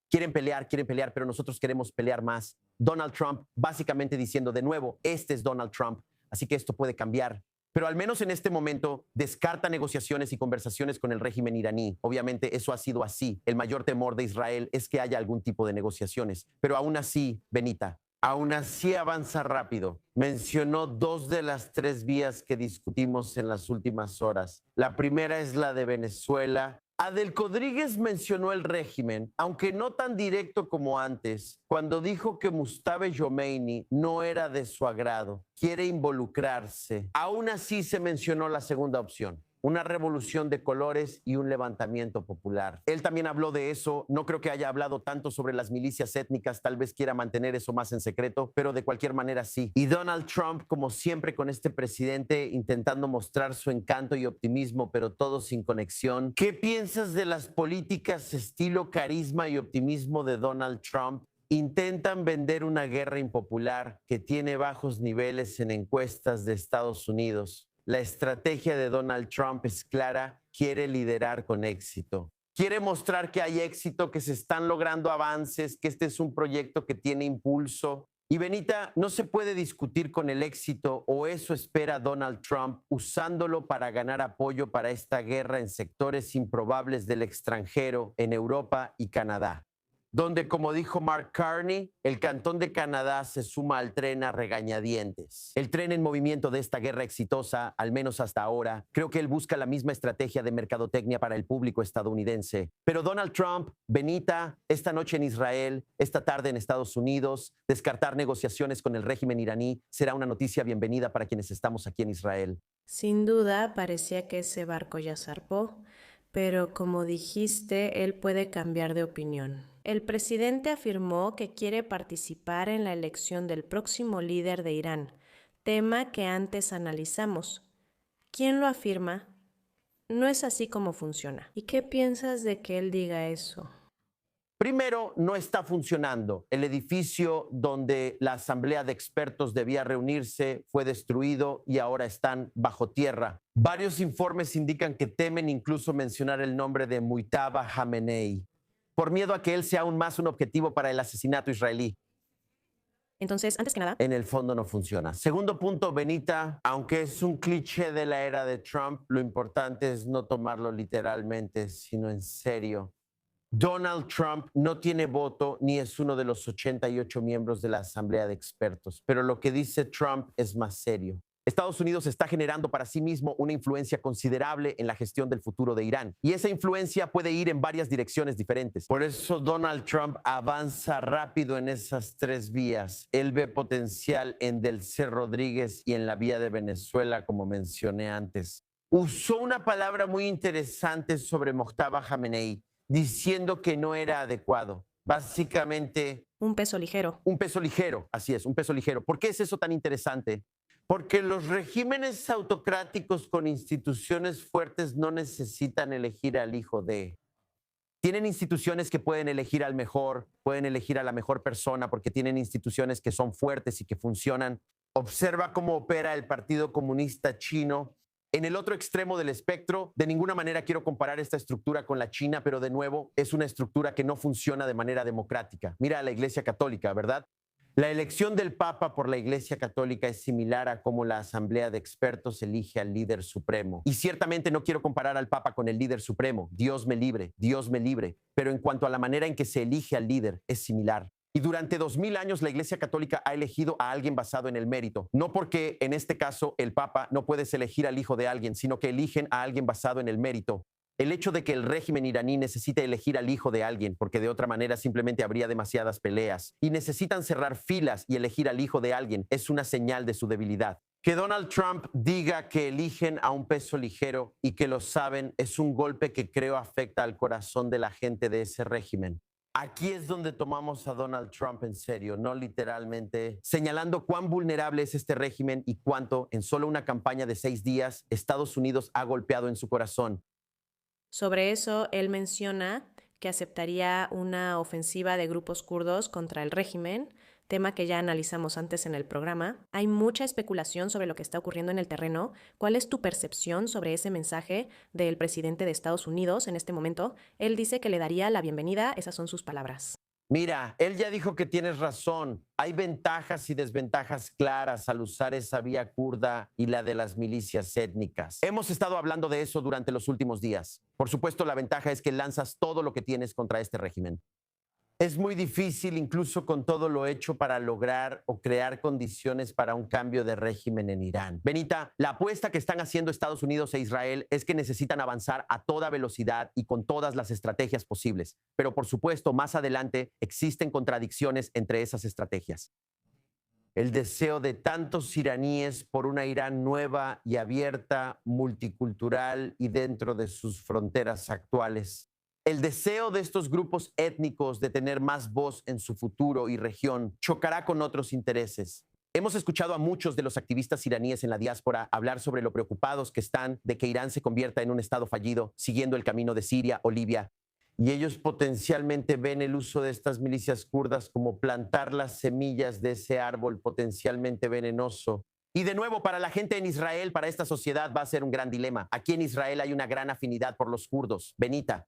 Quieren pelear, pero nosotros queremos pelear más. Donald Trump básicamente diciendo de nuevo, este es Donald Trump, así que esto puede cambiar. Pero al menos en este momento descarta negociaciones y conversaciones con el régimen iraní. Obviamente eso ha sido así. El mayor temor de Israel es que haya algún tipo de negociaciones. Pero aún así, Benita, aún así avanza rápido. Mencionó 2 de las 3 vías que discutimos en las últimas horas. La primera es la de Venezuela. Adelco Rodríguez mencionó el régimen, aunque no tan directo como antes, cuando dijo que Mustafa Khomeini no era de su agrado, quiere involucrarse. Aún así se mencionó la segunda opción, una revolución de colores y un levantamiento popular. Él también habló de eso, no creo que haya hablado tanto sobre las milicias étnicas, tal vez quiera mantener eso más en secreto, pero de cualquier manera sí. Y Donald Trump, como siempre con este presidente, intentando mostrar su encanto y optimismo, pero todo sin conexión. ¿Qué piensas de las políticas estilo carisma y optimismo de Donald Trump? Intentan vender una guerra impopular que tiene bajos niveles en encuestas de Estados Unidos. La estrategia de Donald Trump es clara, quiere liderar con éxito. Quiere mostrar que hay éxito, que se están logrando avances, que este es un proyecto que tiene impulso. Y Benita, no se puede discutir con el éxito, o eso espera Donald Trump, usándolo para ganar apoyo para esta guerra en sectores improbables del extranjero, en Europa y Canadá, donde, como dijo Mark Carney, el Cantón de Canadá se suma al tren a regañadientes. El tren en movimiento de esta guerra exitosa, al menos hasta ahora, creo que él busca la misma estrategia de mercadotecnia para el público estadounidense. Pero Donald Trump, Benita, esta noche en Israel, esta tarde en Estados Unidos, descartar negociaciones con el régimen iraní será una noticia bienvenida para quienes estamos aquí en Israel. Sin duda, parecía que ese barco ya zarpó, pero como dijiste, él puede cambiar de opinión. El presidente afirmó que quiere participar en la elección del próximo líder de Irán, tema que antes analizamos. ¿Quién lo afirma? No es así como funciona. ¿Y qué piensas de que él diga eso? Primero, no está funcionando. El edificio donde la asamblea de expertos debía reunirse fue destruido y ahora están bajo tierra. Varios informes indican que temen incluso mencionar el nombre de Mujtaba Khamenei, por miedo a que él sea aún más un objetivo para el asesinato israelí. Entonces, antes que nada, en el fondo no funciona. Segundo punto, Benita, aunque es un cliché de la era de Trump, lo importante es no tomarlo literalmente, sino en serio. Donald Trump no tiene voto ni es uno de los 88 miembros de la Asamblea de Expertos, pero lo que dice Trump es más serio. Estados Unidos está generando para sí mismo una influencia considerable en la gestión del futuro de Irán, y esa influencia puede ir en varias direcciones diferentes. Por eso Donald Trump avanza rápido en esas tres vías. Él ve potencial en Delcy Rodríguez y en la vía de Venezuela, como mencioné antes. Usó una palabra muy interesante sobre Mojtaba Khamenei, diciendo que no era adecuado. Básicamente, un peso ligero. Un peso ligero, así es, un peso ligero. ¿Por qué es eso tan interesante? Porque los regímenes autocráticos con instituciones fuertes no necesitan elegir al hijo de. Tienen instituciones que pueden elegir al mejor, pueden elegir a la mejor persona porque tienen instituciones que son fuertes y que funcionan. Observa cómo opera el Partido Comunista Chino. En el otro extremo del espectro, de ninguna manera quiero comparar esta estructura con la China, pero de nuevo es una estructura que no funciona de manera democrática. Mira a la Iglesia Católica, ¿verdad? La elección del Papa por la Iglesia Católica es similar a cómo la Asamblea de Expertos elige al líder supremo. Y ciertamente no quiero comparar al Papa con el líder supremo. Dios me libre, Dios me libre. Pero en cuanto a la manera en que se elige al líder, es similar. Y durante 2000 años la Iglesia Católica ha elegido a alguien basado en el mérito. No porque en este caso el Papa no puedes elegir al hijo de alguien, sino que eligen a alguien basado en el mérito. El hecho de que el régimen iraní necesite elegir al hijo de alguien, porque de otra manera simplemente habría demasiadas peleas, y necesitan cerrar filas y elegir al hijo de alguien, es una señal de su debilidad. Que Donald Trump diga que eligen a un peso ligero y que lo saben es un golpe que creo afecta al corazón de la gente de ese régimen. Aquí es donde tomamos a Donald Trump en serio, no literalmente, señalando cuán vulnerable es este régimen y cuánto, en solo una campaña de 6 días, Estados Unidos ha golpeado en su corazón. Sobre eso, él menciona que aceptaría una ofensiva de grupos kurdos contra el régimen, tema que ya analizamos antes en el programa. Hay mucha especulación sobre lo que está ocurriendo en el terreno. ¿Cuál es tu percepción sobre ese mensaje del presidente de Estados Unidos en este momento? Él dice que le daría la bienvenida, esas son sus palabras. Mira, él ya dijo que tienes razón. Hay ventajas y desventajas claras al usar esa vía kurda y la de las milicias étnicas. Hemos estado hablando de eso durante los últimos días. Por supuesto, la ventaja es que lanzas todo lo que tienes contra este régimen. Es muy difícil, incluso con todo lo hecho, para lograr o crear condiciones para un cambio de régimen en Irán. Benita, la apuesta que están haciendo Estados Unidos e Israel es que necesitan avanzar a toda velocidad y con todas las estrategias posibles. Pero por supuesto, más adelante existen contradicciones entre esas estrategias. El deseo de tantos iraníes por una Irán nueva y abierta, multicultural y dentro de sus fronteras actuales. El deseo de estos grupos étnicos de tener más voz en su futuro y región chocará con otros intereses. Hemos escuchado a muchos de los activistas iraníes en la diáspora hablar sobre lo preocupados que están de que Irán se convierta en un estado fallido, siguiendo el camino de Siria o Libia. Y ellos potencialmente ven el uso de estas milicias kurdas como plantar las semillas de ese árbol potencialmente venenoso. Y de nuevo, para la gente en Israel, para esta sociedad va a ser un gran dilema. Aquí en Israel hay una gran afinidad por los kurdos. Benita,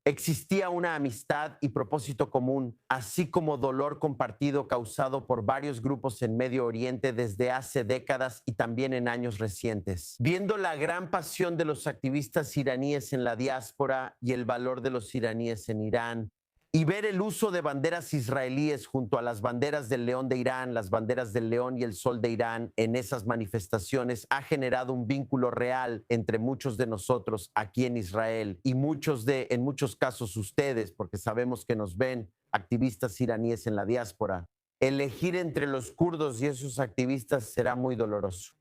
Existía una amistad y propósito común, así como dolor compartido causado por varios grupos en Medio Oriente desde hace décadas y también en años recientes. Viendo la gran pasión de los activistas iraníes en la diáspora y el valor de los iraníes en Irán, y ver el uso de banderas israelíes junto a las banderas del León de Irán, las banderas del León y el Sol de Irán en esas manifestaciones ha generado un vínculo real entre muchos de nosotros aquí en Israel y en muchos casos ustedes, porque sabemos que nos ven activistas iraníes en la diáspora. Elegir entre los kurdos y esos activistas será muy doloroso.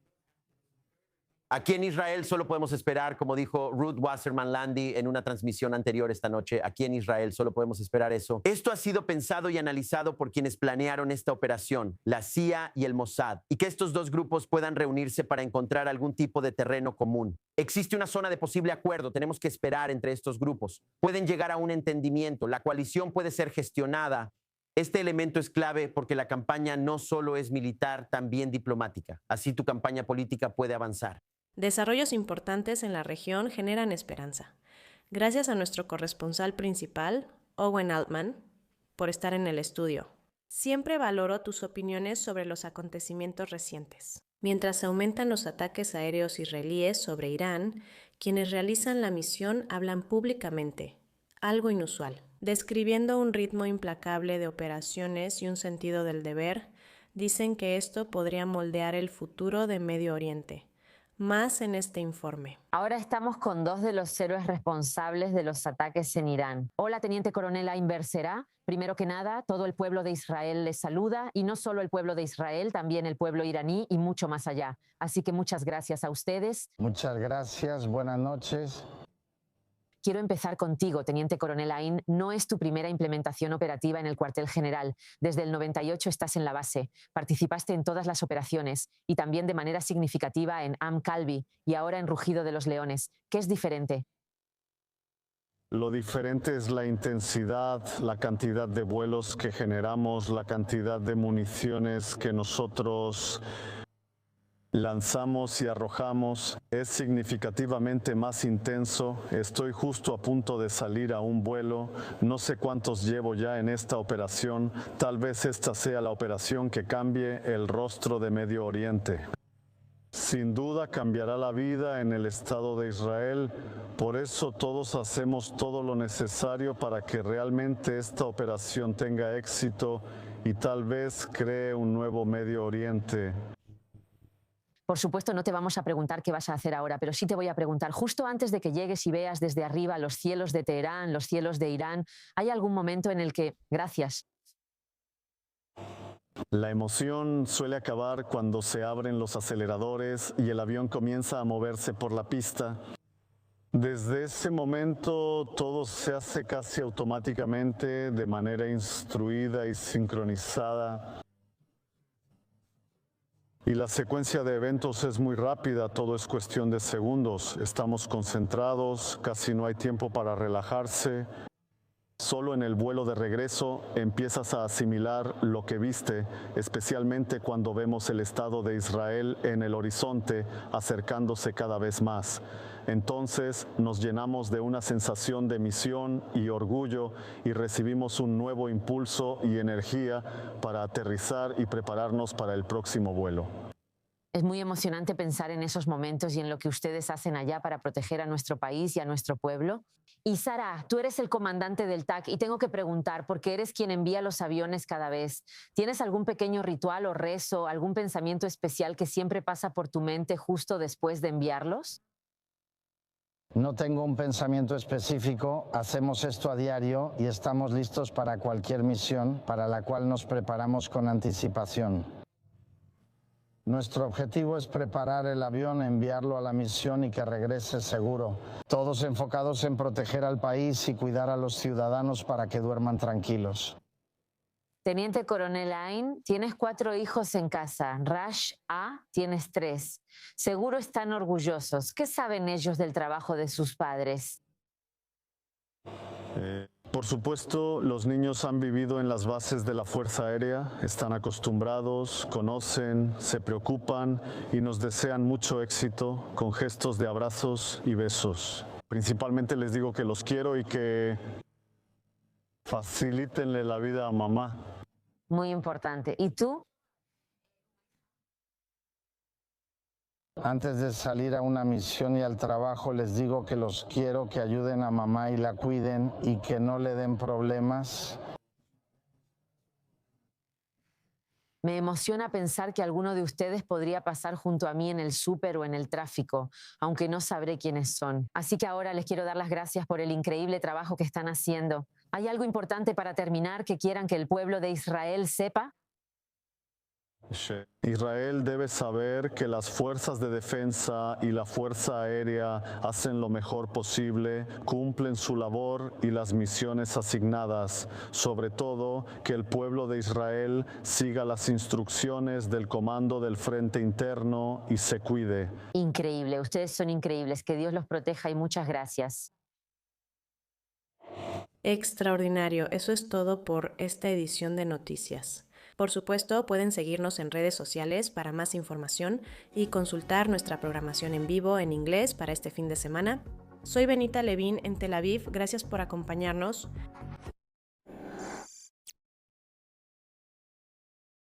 Aquí en Israel solo podemos esperar, como dijo Ruth Wasserman Landi en una transmisión anterior esta noche, aquí en Israel solo podemos esperar eso. Esto ha sido pensado y analizado por quienes planearon esta operación, la CIA y el Mossad, y que estos dos grupos puedan reunirse para encontrar algún tipo de terreno común. Existe una zona de posible acuerdo, tenemos que esperar entre estos grupos. Pueden llegar a un entendimiento, la coalición puede ser gestionada. Este elemento es clave porque la campaña no solo es militar, también diplomática. Así tu campaña política puede avanzar. Desarrollos importantes en la región generan esperanza. Gracias a nuestro corresponsal principal, Owen Altman, por estar en el estudio. Siempre valoro tus opiniones sobre los acontecimientos recientes. Mientras aumentan los ataques aéreos israelíes sobre Irán, quienes realizan la misión hablan públicamente, algo inusual, describiendo un ritmo implacable de operaciones y un sentido del deber. Dicen que esto podría moldear el futuro de Medio Oriente. Más en este informe. Ahora estamos con dos de los héroes responsables de los ataques en Irán. Hola, Teniente Coronel Ain Bersera. Primero que nada, todo el pueblo de Israel les saluda, y no solo el pueblo de Israel, también el pueblo iraní y mucho más allá. Así que muchas gracias a ustedes. Muchas gracias, buenas noches. Quiero empezar contigo, Teniente Coronel Ain. No es tu primera implementación operativa en el cuartel general. Desde el 98 estás en la base. Participaste en todas las operaciones y también de manera significativa en Kalbi y ahora en Rugido de los Leones. ¿Qué es diferente? Lo diferente es la intensidad, la cantidad de vuelos que generamos, la cantidad de municiones que nosotros lanzamos y arrojamos. Es significativamente más intenso. Estoy justo a punto de salir a un vuelo. No sé cuántos llevo ya en esta operación. Tal vez esta sea la operación que cambie el rostro de Medio Oriente. Sin duda cambiará la vida en el Estado de Israel. Por eso todos hacemos todo lo necesario para que realmente esta operación tenga éxito y tal vez cree un nuevo Medio Oriente. Por supuesto, no te vamos a preguntar qué vas a hacer ahora, pero sí te voy a preguntar, justo antes de que llegues y veas desde arriba los cielos de Teherán, los cielos de Irán, ¿hay algún momento en el que, gracias? La emoción suele acabar cuando se abren los aceleradores y el avión comienza a moverse por la pista. Desde ese momento todo se hace casi automáticamente, de manera instruida y sincronizada. Y la secuencia de eventos es muy rápida, todo es cuestión de segundos. Estamos concentrados, casi no hay tiempo para relajarse. Solo en el vuelo de regreso empiezas a asimilar lo que viste, especialmente cuando vemos el Estado de Israel en el horizonte acercándose cada vez más. Entonces nos llenamos de una sensación de misión y orgullo y recibimos un nuevo impulso y energía para aterrizar y prepararnos para el próximo vuelo. Es muy emocionante pensar en esos momentos y en lo que ustedes hacen allá para proteger a nuestro país y a nuestro pueblo. Y Sara, tú eres el comandante del TAC y tengo que preguntar, porque eres quien envía los aviones cada vez. ¿Tienes algún pequeño ritual o rezo, algún pensamiento especial que siempre pasa por tu mente justo después de enviarlos? No tengo un pensamiento específico, hacemos esto a diario y estamos listos para cualquier misión para la cual nos preparamos con anticipación. Nuestro objetivo es preparar el avión, enviarlo a la misión y que regrese seguro. Todos enfocados en proteger al país y cuidar a los ciudadanos para que duerman tranquilos. Teniente Coronel Ain, tienes 4 hijos en casa. Rash A, tienes 3. Seguro están orgullosos. ¿Qué saben ellos del trabajo de sus padres? Por supuesto, los niños han vivido en las bases de la Fuerza Aérea, están acostumbrados, conocen, se preocupan y nos desean mucho éxito con gestos de abrazos y besos. Principalmente les digo que los quiero y que facilítenle la vida a mamá. Muy importante. ¿Y tú? Antes de salir a una misión y al trabajo, les digo que los quiero, que ayuden a mamá y la cuiden y que no le den problemas. Me emociona pensar que alguno de ustedes podría pasar junto a mí en el súper o en el tráfico, aunque no sabré quiénes son. Así que ahora les quiero dar las gracias por el increíble trabajo que están haciendo. ¿Hay algo importante para terminar que quieran que el pueblo de Israel sepa? Israel debe saber que las fuerzas de defensa y la fuerza aérea hacen lo mejor posible, cumplen su labor y las misiones asignadas. Sobre todo, que el pueblo de Israel siga las instrucciones del comando del Frente Interno y se cuide. Increíble, ustedes son increíbles. Que Dios los proteja y muchas gracias. Extraordinario, eso es todo por esta edición de noticias. Por supuesto, pueden seguirnos en redes sociales para más información y consultar nuestra programación en vivo en inglés para este fin de semana. Soy Benita Levin en Tel Aviv, gracias por acompañarnos.